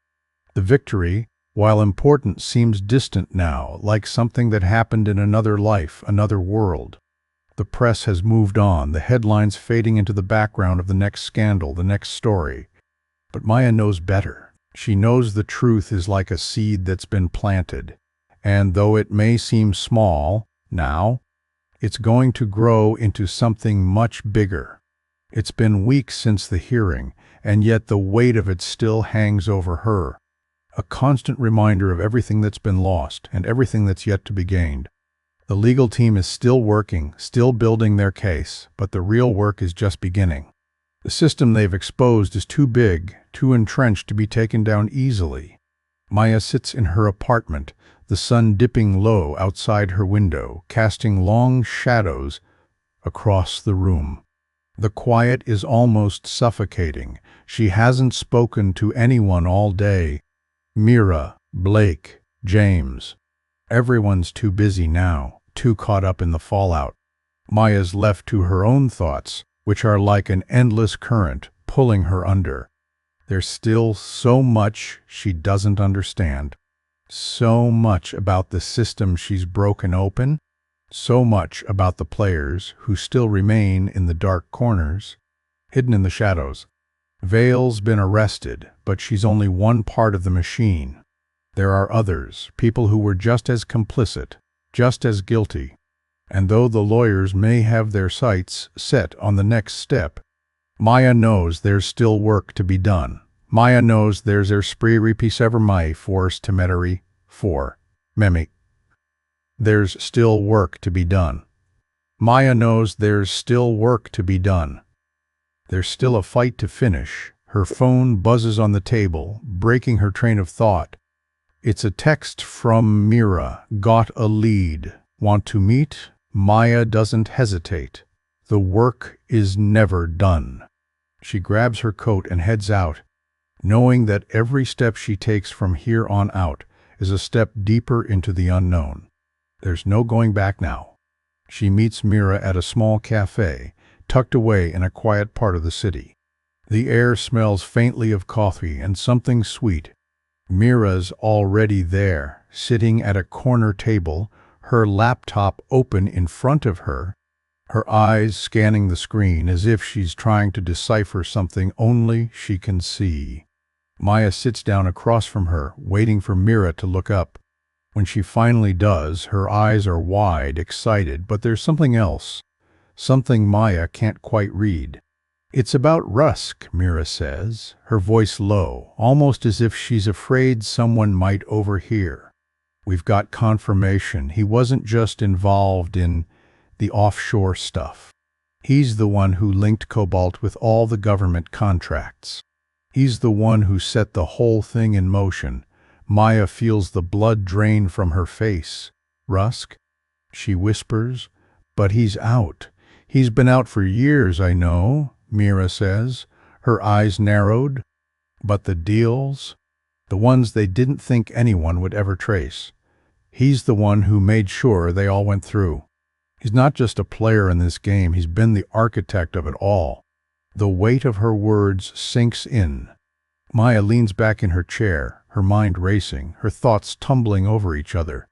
The victory, while important, seems distant now, like something that happened in another life, another world. The press has moved on, the headlines fading into the background of the next scandal, the next story. But Maya knows better. She knows the truth is like a seed that's been planted, and though it may seem small now, it's going to grow into something much bigger. It's been weeks since the hearing, and yet the weight of it still hangs over her, a constant reminder of everything that's been lost and everything that's yet to be gained. The legal team is still working, still building their case, but the real work is just beginning. The system they've exposed is too big, too entrenched to be taken down easily. Maya sits in her apartment, the sun dipping low outside her window, casting long shadows across the room. The quiet is almost suffocating. She hasn't spoken to anyone all day. Mira, Blake, James. Everyone's too busy now, too caught up in the fallout. Maya's left to her own thoughts, which are like an endless current pulling her under. There's still so much she doesn't understand. So much about the system she's broken open. So much about the players who still remain in the dark corners, hidden in the shadows. Vale's been arrested, but she's only one part of the machine. There are others, people who were just as complicit, just as guilty. And though the lawyers may have their sights set on the next step, Maya knows there's still work to be done. Maya knows there's esprit repisever mai force temetary for memi. There's still work to be done. Maya knows there's still work to be done. There's still a fight to finish. Her phone buzzes on the table, breaking her train of thought. It's a text from Mira. Got a lead. Want to meet? Maya doesn't hesitate. The work is never done. She grabs her coat and heads out, knowing that every step she takes from here on out is a step deeper into the unknown. There's no going back now. She meets Mira at a small cafe, tucked away in a quiet part of the city. The air smells faintly of coffee and something sweet. Mira's already there, sitting at a corner table, her laptop open in front of her, her eyes scanning the screen as if she's trying to decipher something only she can see. Maya sits down across from her, waiting for Mira to look up. When she finally does, her eyes are wide, excited, but there's something else, something Maya can't quite read. It's about Rusk, Mira says, her voice low, almost as if she's afraid someone might overhear. We've got confirmation he wasn't just involved in the offshore stuff. He's the one who linked Cobalt with all the government contracts. He's the one who set the whole thing in motion. Maya feels the blood drain from her face. Rusk? She whispers. But he's out. He's been out for years, I know, Mira says, her eyes narrowed. But the deals? The ones they didn't think anyone would ever trace. He's the one who made sure they all went through. He's not just a player in this game, he's been the architect of it all. The weight of her words sinks in. Maya leans back in her chair, her mind racing, her thoughts tumbling over each other.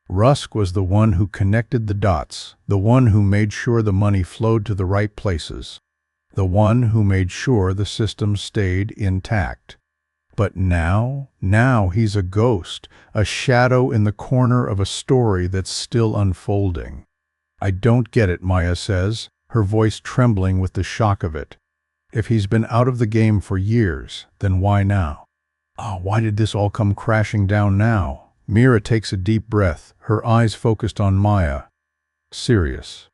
Rusk was the one who connected the dots, the one who made sure the money flowed to the right places, the one who made sure the system stayed intact. But now he's a ghost, a shadow in the corner of a story that's still unfolding. I don't get it, Maya says, her voice trembling with the shock of it. If he's been out of the game for years, then why now? Why did this all come crashing down now? Mira takes a deep breath, her eyes focused on Maya. Serious.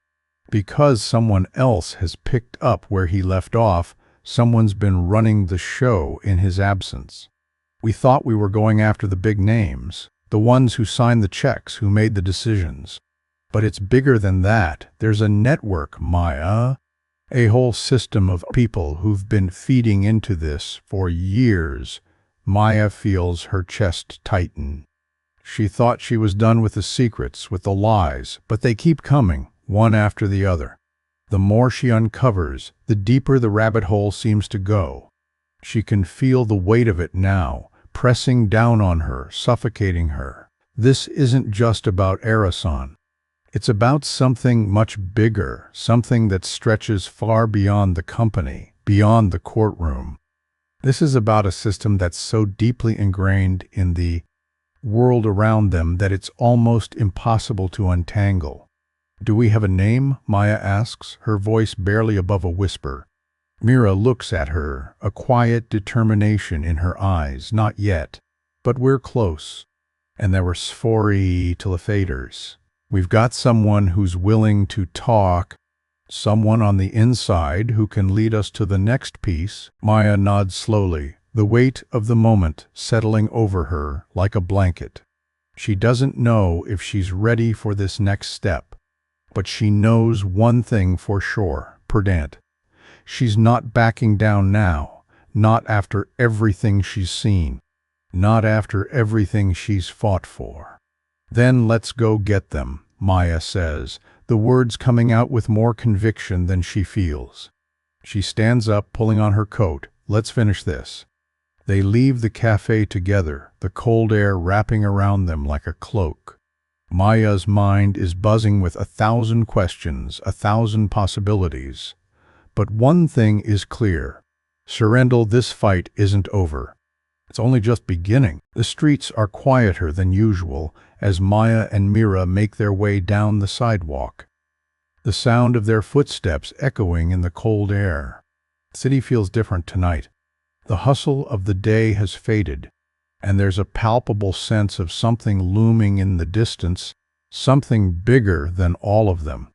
Because someone else has picked up where he left off, someone's been running the show in his absence. We thought we were going after the big names, the ones who signed the checks, who made the decisions. But it's bigger than that. There's a network, Maya. A whole system of people who've been feeding into this for years. Maya feels her chest tighten. She thought she was done with the secrets, with the lies, but they keep coming, one after the other. The more she uncovers, the deeper the rabbit hole seems to go. She can feel the weight of it now, pressing down on her, suffocating her. This isn't just about Erasan. It's about something much bigger, something that stretches far beyond the company, beyond the courtroom. This is about a system that's so deeply ingrained in the world around them that it's almost impossible to untangle. Do we have a name? Maya asks, her voice barely above a whisper. Mira looks at her, a quiet determination in her eyes. Not yet, but we're close. And there were Sphori Telefators. We've got someone who's willing to talk, someone on the inside who can lead us to the next piece. Maya nods slowly, the weight of the moment settling over her like a blanket. She doesn't know if she's ready for this next step, but she knows one thing for sure, Perdant. She's not backing down now, not after everything she's seen, not after everything she's fought for. Then let's go get them, Maya says, the words coming out with more conviction than she feels. She stands up, pulling on her coat. Let's finish this. They leave the cafe together, the cold air wrapping around them like a cloak. Maya's mind is buzzing with 1,000 questions, 1,000 possibilities. But one thing is clear. Surrender, this fight isn't over. It's only just beginning. The streets are quieter than usual as Maya and Mira make their way down the sidewalk, the sound of their footsteps echoing in the cold air. The city feels different tonight. The hustle of the day has faded, and there's a palpable sense of something looming in the distance, something bigger than all of them.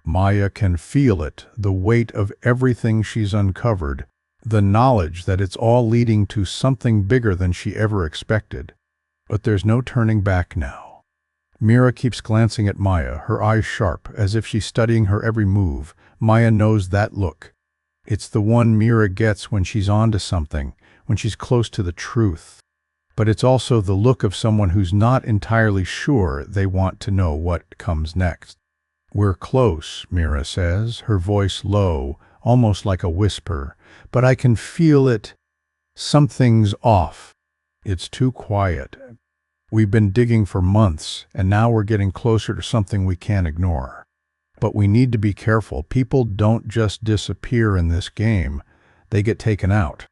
Maya can feel it, the weight of everything she's uncovered, the knowledge that it's all leading to something bigger than she ever expected. But there's no turning back now. Mira keeps glancing at Maya, her eyes sharp, as if she's studying her every move. Maya knows that look. It's the one Mira gets when she's onto something, when she's close to the truth. But it's also the look of someone who's not entirely sure they want to know what comes next. "We're close," Mira says, her voice low, almost like a whisper. "But I can feel it. Something's off. It's too quiet. We've been digging for months, and now we're getting closer to something we can't ignore. But we need to be careful. People don't just disappear in this game. They get taken out."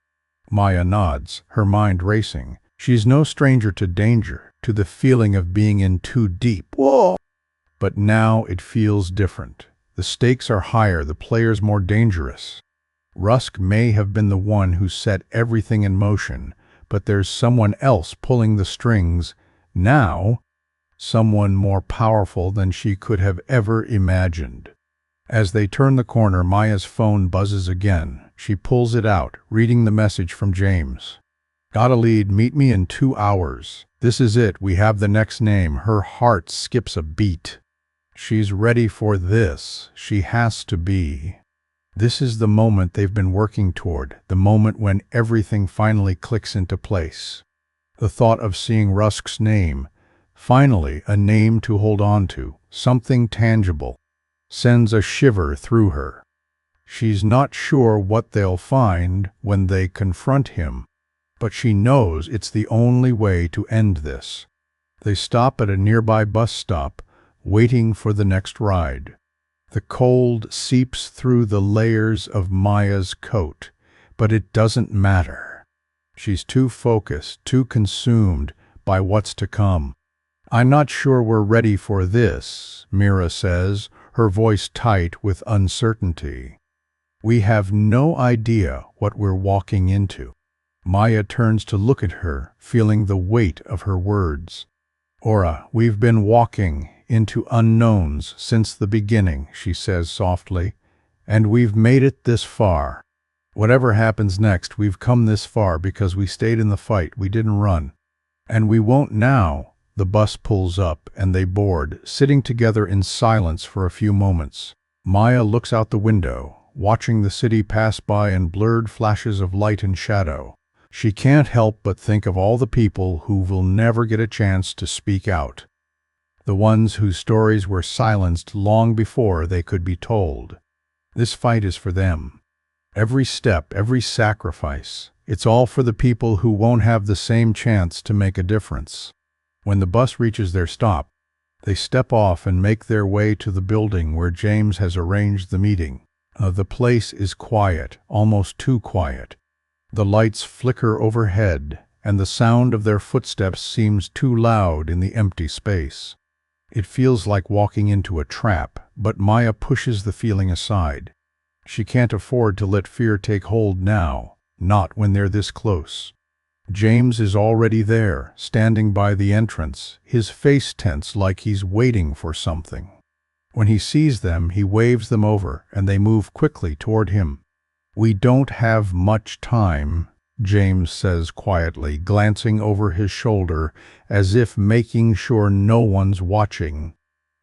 Maya nods, her mind racing. She's no stranger to danger, to the feeling of being in too deep. Whoa! But now it feels different. The stakes are higher, the players more dangerous. Rusk may have been the one who set everything in motion, but there's someone else pulling the strings now, someone more powerful than she could have ever imagined. As they turn the corner, Maya's phone buzzes again. She pulls it out, reading the message from James. "Got a lead, meet me in 2 hours. This is it, we have the next name." Her heart skips a beat. She's ready for this. She has to be. This is the moment they've been working toward, the moment when everything finally clicks into place. The thought of seeing Rusk's name, finally a name to hold on to, something tangible, sends a shiver through her. She's not sure what they'll find when they confront him, but she knows it's the only way to end this. They stop at a nearby bus stop, waiting for the next ride. The cold seeps through the layers of Maya's coat, but it doesn't matter. She's too focused, too consumed by what's to come. "I'm not sure we're ready for this," Mira says, her voice tight with uncertainty. "We have no idea what we're walking into." Maya turns to look at her, feeling the weight of her words. "Aura, we've been walking into unknowns since the beginning," she says softly, "and we've made it this far. Whatever happens next, we've come this far because we stayed in the fight, we didn't run. And we won't now." The bus pulls up, and they board, sitting together in silence for a few moments. Maya looks out the window, watching the city pass by in blurred flashes of light and shadow. She can't help but think of all the people who will never get a chance to speak out. The ones whose stories were silenced long before they could be told. This fight is for them. Every step, every sacrifice, it's all for the people who won't have the same chance to make a difference. When the bus reaches their stop, they step off and make their way to the building where James has arranged the meeting. The place is quiet, almost too quiet. The lights flicker overhead, and the sound of their footsteps seems too loud in the empty space. It feels like walking into a trap, but Maya pushes the feeling aside. She can't afford to let fear take hold now, not when they're this close. James is already there, standing by the entrance, his face tense like he's waiting for something. When he sees them, he waves them over, and they move quickly toward him. "We don't have much time," James says quietly, glancing over his shoulder as if making sure no one's watching.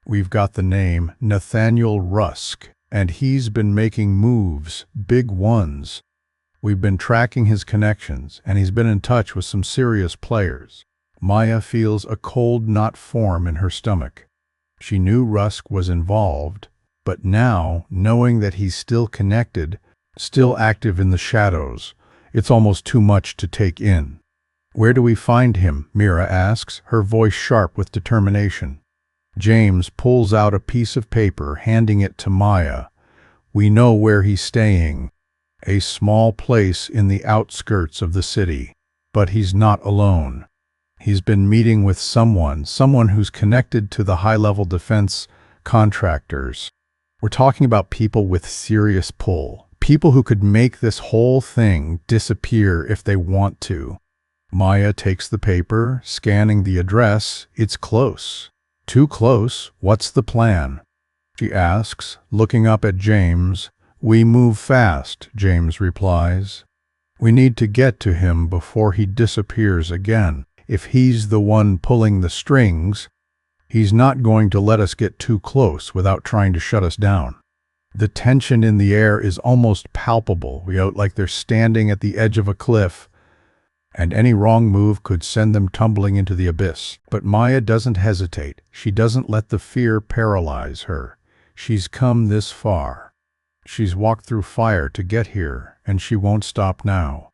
"We've got the name, Nathaniel Rusk, and he's been making moves, big ones. We've been tracking his connections, and he's been in touch with some serious players." Maya feels a cold knot form in her stomach. She knew Rusk was involved, but now, knowing that he's still connected, still active in the shadows, it's almost too much to take in. "Where do we find him?" Mira asks, her voice sharp with determination. James pulls out a piece of paper, handing it to Maya. "We know where he's staying. A small place in the outskirts of the city. But he's not alone. He's been meeting with someone who's connected to the high-level defense contractors. We're talking about people with serious pull. People who could make this whole thing disappear if they want to. Maya takes the paper, scanning the address. It's close. Too close. What's the plan? She asks, looking up at James. We move fast, James replies. We need to get to him before he disappears again. If he's the one pulling the strings, he's not going to let us get too close without trying to shut us down. The tension in the air is almost palpable, like they're standing at the edge of a cliff, and any wrong move could send them tumbling into the abyss. But Maya doesn't hesitate. She doesn't let the fear paralyze her. She's come this far. She's walked through fire to get here, and she won't stop now.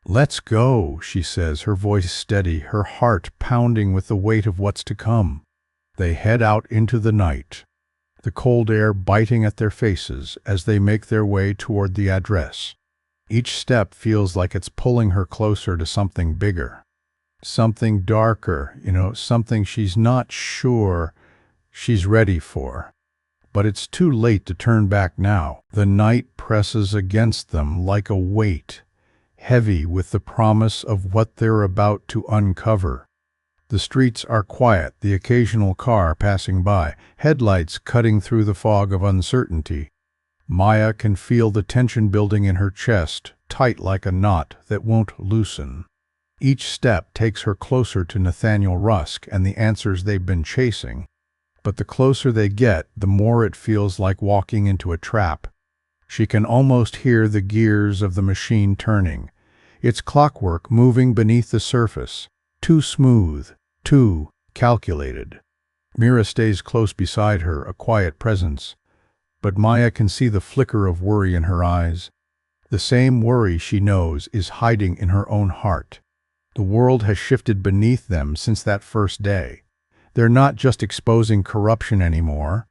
Let's go, she says, her voice steady, her heart pounding with the weight of what's to come. They head out into the night, the cold air biting at their faces as they make their way toward the address. Each step feels like it's pulling her closer to something bigger, something darker, something she's not sure she's ready for. But it's too late to turn back now. The night presses against them like a weight, heavy with the promise of what they're about to uncover. The streets are quiet, the occasional car passing by, headlights cutting through the fog of uncertainty. Maya can feel the tension building in her chest, tight like a knot that won't loosen. Each step takes her closer to Nathaniel Rusk and the answers they've been chasing. But the closer they get, the more it feels like walking into a trap. She can almost hear the gears of the machine turning. It's clockwork moving beneath the surface. Too smooth, too calculated. Mira stays close beside her, a quiet presence. But Maya can see the flicker of worry in her eyes. The same worry she knows is hiding in her own heart. The world has shifted beneath them since that first day. They're not just exposing corruption anymore.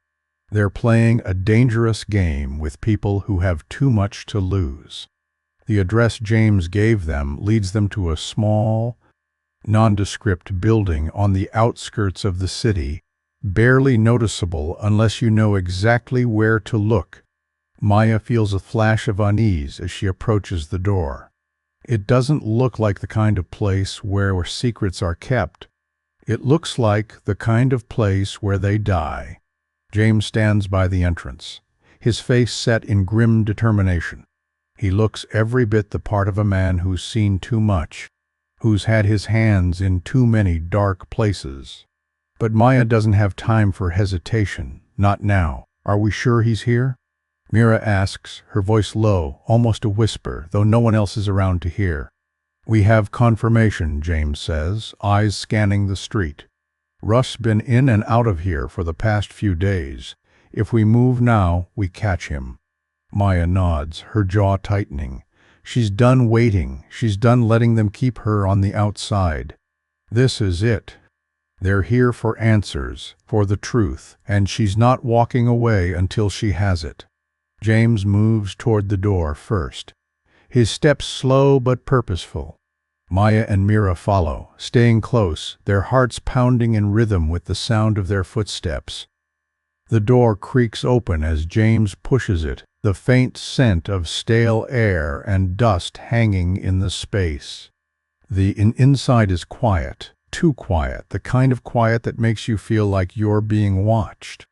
They're playing a dangerous game with people who have too much to lose. The address James gave them leads them to a small, nondescript building on the outskirts of the city, barely noticeable unless you know exactly where to look. Maya feels a flash of unease as she approaches the door. It doesn't look like the kind of place where secrets are kept. It looks like the kind of place where they die. James stands by the entrance, his face set in grim determination. He looks every bit the part of a man who's seen too much, who's had his hands in too many dark places. But Maya doesn't have time for hesitation, not now. Are we sure he's here? Mira asks, her voice low, almost a whisper, though no one else is around to hear. We have confirmation, James says, eyes scanning the street. Russ's been in and out of here for the past few days. If we move now, we catch him. Maya nods, her jaw tightening. She's done waiting. She's done letting them keep her on the outside. This is it. They're here for answers, for the truth, and she's not walking away until she has it. James moves toward the door first, his steps slow but purposeful. Maya and Mira follow, staying close, their hearts pounding in rhythm with the sound of their footsteps. The door creaks open as James pushes it, the faint scent of stale air and dust hanging in the space. The inside is quiet, too quiet, the kind of quiet that makes you feel like you're being watched.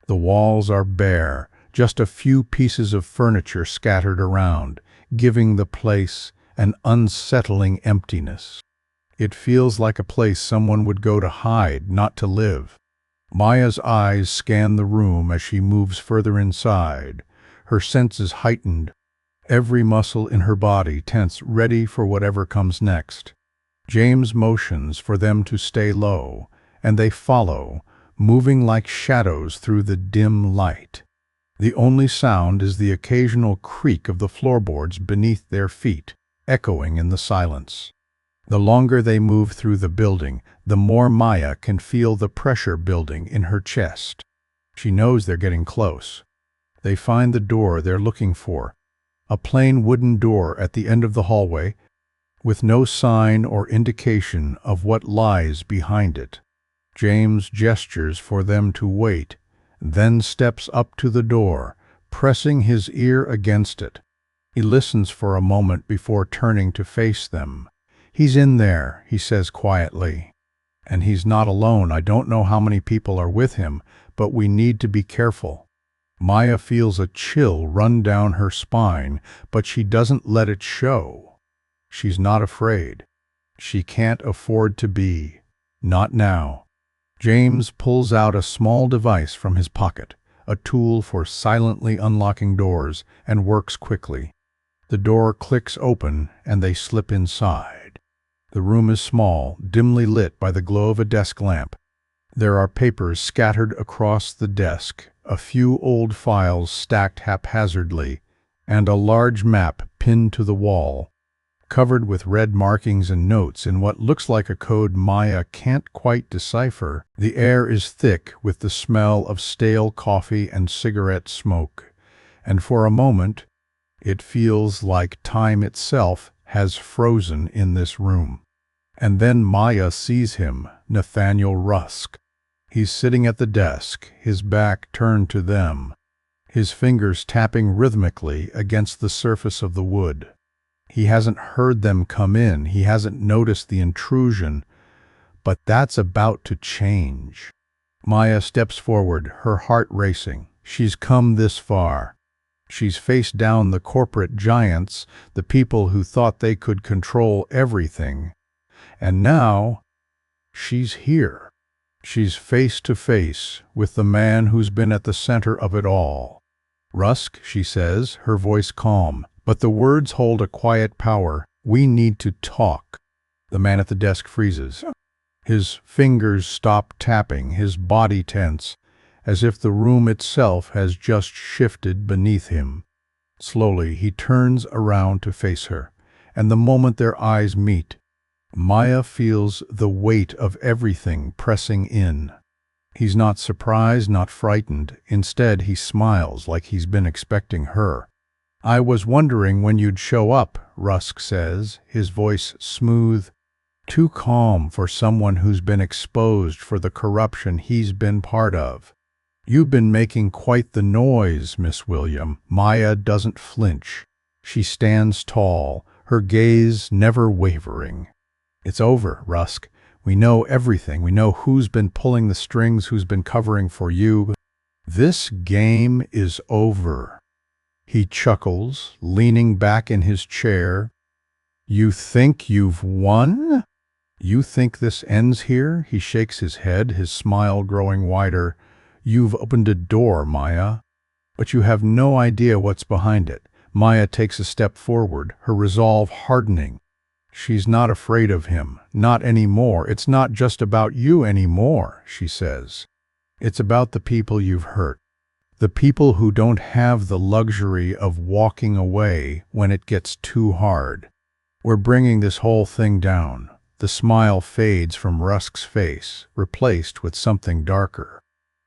The walls are bare, just a few pieces of furniture scattered around, giving the place an unsettling emptiness. It feels like a place someone would go to hide, not to live. Maya's eyes scan the room as she moves further inside, her senses heightened, every muscle in her body tense, ready for whatever comes next. James motions for them to stay low, and they follow, moving like shadows through the dim light. The only sound is the occasional creak of the floorboards beneath their feet, echoing in the silence. The longer they move through the building, the more Maya can feel the pressure building in her chest. She knows they're getting close. They find the door they're looking for. A plain wooden door at the end of the hallway, with no sign or indication of what lies behind it. James gestures for them to wait, then steps up to the door, pressing his ear against it. He listens for a moment before turning to face them. "He's in there," he says quietly. "And he's not alone. I don't know how many people are with him, but we need to be careful." Maya feels a chill run down her spine, but she doesn't let it show. She's not afraid. She can't afford to be. Not now. James pulls out a small device from his pocket, a tool for silently unlocking doors, and works quickly. The door clicks open and they slip inside. The room is small, dimly lit by the glow of a desk lamp. There are papers scattered across the desk, a few old files stacked haphazardly, and a large map pinned to the wall, covered with red markings and notes in what looks like a code Maya can't quite decipher. The air is thick with the smell of stale coffee and cigarette smoke, and for a moment, it feels like time itself has frozen in this room. And then Maya sees him, Nathaniel Rusk. He's sitting at the desk, his back turned to them, his fingers tapping rhythmically against the surface of the wood. He hasn't heard them come in, he hasn't noticed the intrusion, but that's about to change. Maya steps forward, her heart racing. She's come this far. She's faced down the corporate giants, the people who thought they could control everything. And now, she's here. She's face to face with the man who's been at the center of it all. "Rusk," she says, her voice calm, but the words hold a quiet power. "We need to talk." The man at the desk freezes. His fingers stop tapping, his body tense, as if the room itself has just shifted beneath him. Slowly, he turns around to face her, and the moment their eyes meet, Maya feels the weight of everything pressing in. He's not surprised, not frightened. Instead, he smiles like he's been expecting her. "I was wondering when you'd show up," Rusk says, his voice smooth, too calm for someone who's been exposed for the corruption he's been part of. "You've been making quite the noise, Miss William." Maya doesn't flinch. She stands tall, her gaze never wavering. "It's over, Rusk. We know everything. We know who's been pulling the strings, who's been covering for you. This game is over." He chuckles, leaning back in his chair. "You think you've won? You think this ends here?" He shakes his head, his smile growing wider. "You've opened a door, Maya, but you have no idea what's behind it." Maya takes a step forward, her resolve hardening. She's not afraid of him, not anymore. "It's not just about you anymore," she says. "It's about the people you've hurt. The people who don't have the luxury of walking away when it gets too hard. We're bringing this whole thing down." The smile fades from Rusk's face, replaced with something darker.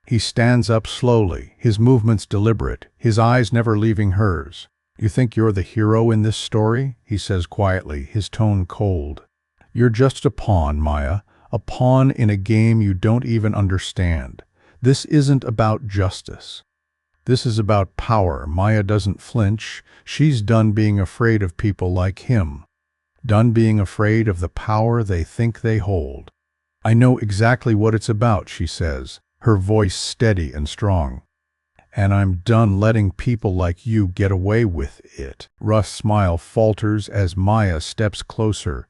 He stands up slowly, his movements deliberate, his eyes never leaving hers. "You think you're the hero in this story?" he says quietly, his tone cold. "You're just a pawn, Maya, a pawn in a game you don't even understand. This isn't about justice. This is about power." Maya doesn't flinch. She's done being afraid of people like him. Done being afraid of the power they think they hold. "I know exactly what it's about," she says, her voice steady and strong. "And I'm done letting people like you get away with it." Rusk's smile falters as Maya steps closer,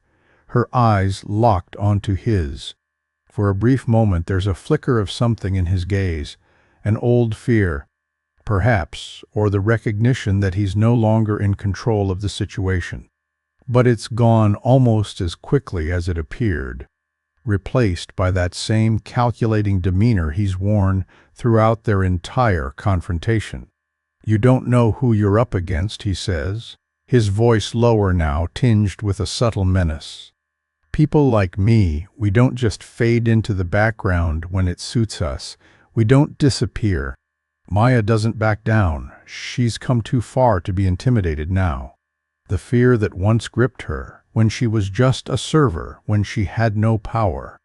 her eyes locked onto his. For a brief moment there's a flicker of something in his gaze, an old fear, perhaps, or the recognition that he's no longer in control of the situation. But it's gone almost as quickly as it appeared, replaced by that same calculating demeanor he's worn throughout their entire confrontation. "You don't know who you're up against," he says, his voice lower now, tinged with a subtle menace. "People like me, we don't just fade into the background when it suits us. We don't disappear. Maya doesn't back down. She's come too far to be intimidated now. The fear that once gripped her, when she was just a server, when she had no power,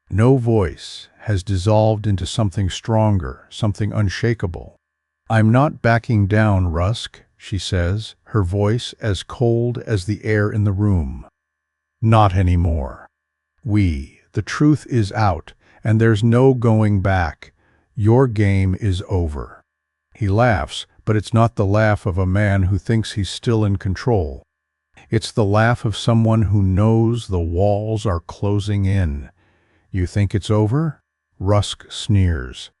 no voice, has dissolved into something stronger, something unshakable. "I'm not backing down, Rusk," she says, her voice as cold as the air in the room. "Not anymore. The truth is out, and there's no going back. Your game is over." He laughs, but it's not the laugh of a man who thinks he's still in control. It's the laugh of someone who knows the walls are closing in. "You think it's over?" Rusk sneers.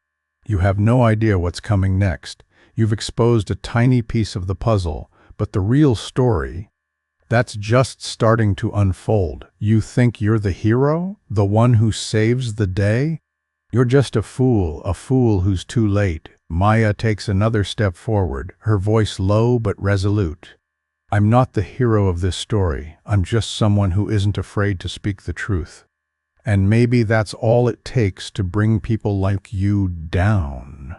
"You have no idea what's coming next. You've exposed a tiny piece of the puzzle, but the real story, that's just starting to unfold. You think you're the hero, the one who saves the day? You're just a fool who's too late." Maya takes another step forward, her voice low but resolute. "I'm not the hero of this story. I'm just someone who isn't afraid to speak the truth. And maybe that's all it takes to bring people like you down."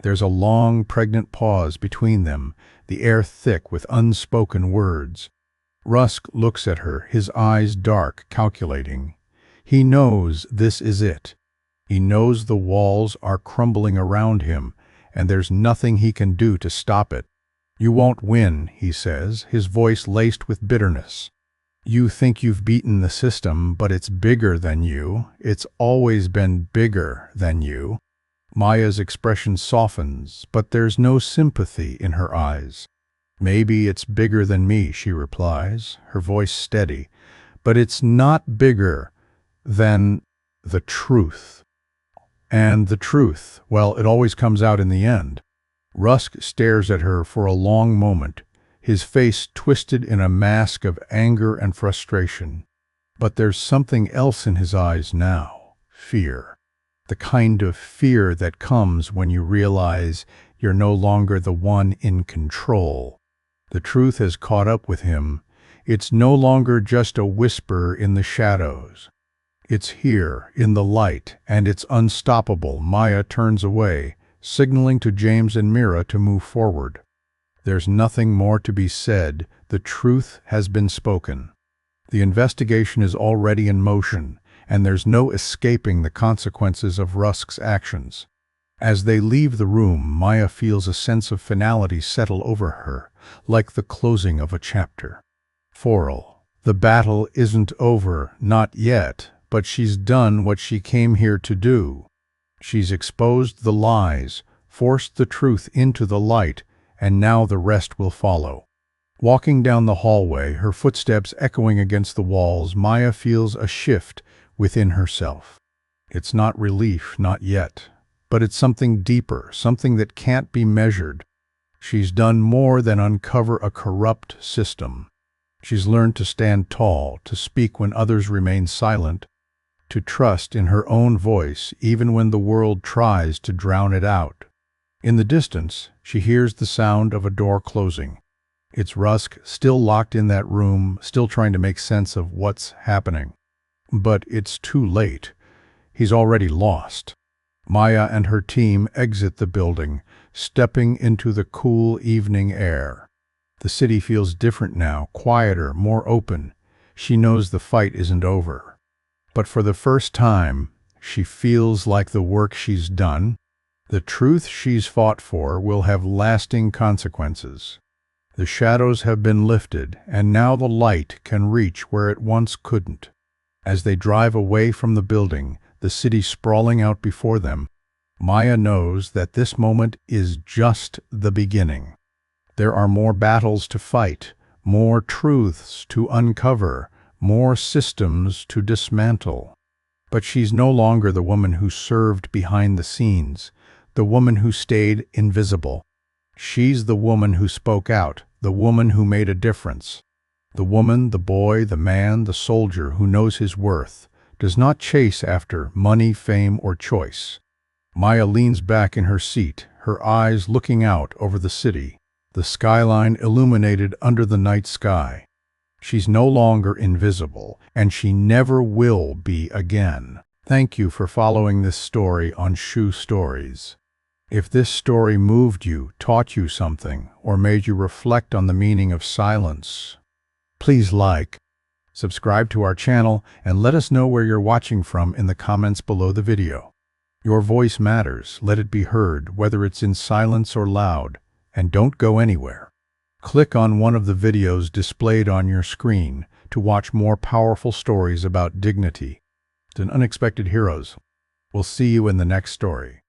There's a long, pregnant pause between them, the air thick with unspoken words. Rusk looks at her, his eyes dark, calculating. He knows this is it. He knows the walls are crumbling around him, and there's nothing he can do to stop it. "You won't win," he says, his voice laced with bitterness. "You think you've beaten the system, but it's bigger than you. It's always been bigger than you." Maya's expression softens, but there's no sympathy in her eyes. "Maybe it's bigger than me," she replies, her voice steady, "but it's not bigger than the truth." And the truth, well, it always comes out in the end. Rusk stares at her for a long moment, his face twisted in a mask of anger and frustration. But there's something else in his eyes now, fear. The kind of fear that comes when you realize you're no longer the one in control. The truth has caught up with him. It's no longer just a whisper in the shadows. It's here, in the light, and it's unstoppable. Maya turns away, signaling to James and Mira to move forward. There's nothing more to be said. The truth has been spoken. The investigation is already in motion, and there's no escaping the consequences of Rusk's actions. As they leave the room, Maya feels a sense of finality settle over her, like the closing of a chapter. Foral. The battle isn't over, not yet, but she's done what she came here to do. She's exposed the lies, forced the truth into the light, and now the rest will follow. Walking down the hallway, her footsteps echoing against the walls, Maya feels a shift within herself. It's not relief, not yet, but it's something deeper, something that can't be measured. She's done more than uncover a corrupt system. She's learned to stand tall, to speak when others remain silent, to trust in her own voice even when the world tries to drown it out. In the distance, she hears the sound of a door closing. It's Rusk, still locked in that room, still trying to make sense of what's happening. But it's too late. He's already lost. Maya and her team exit the building, stepping into the cool evening air. The city feels different now, quieter, more open. She knows the fight isn't over. But for the first time, she feels like the work she's done, the truth she's fought for, will have lasting consequences. The shadows have been lifted, and now the light can reach where it once couldn't. As they drive away from the building, the city sprawling out before them, Maya knows that this moment is just the beginning. There are more battles to fight, more truths to uncover, more systems to dismantle. But she's no longer the woman who served behind the scenes, the woman who stayed invisible. She's the woman who spoke out, the woman who made a difference. The woman, the boy, the man, the soldier who knows his worth, does not chase after money, fame, or choice. Maya leans back in her seat, her eyes looking out over the city, the skyline illuminated under the night sky. She's no longer invisible, and she never will be again. Thank you for following this story on Shoe Stories. If this story moved you, taught you something, or made you reflect on the meaning of silence, please like, subscribe to our channel, and let us know where you're watching from in the comments below the video. Your voice matters. Let it be heard, whether it's in silence or loud, and don't go anywhere. Click on one of the videos displayed on your screen to watch more powerful stories about dignity and unexpected heroes. We'll see you in the next story.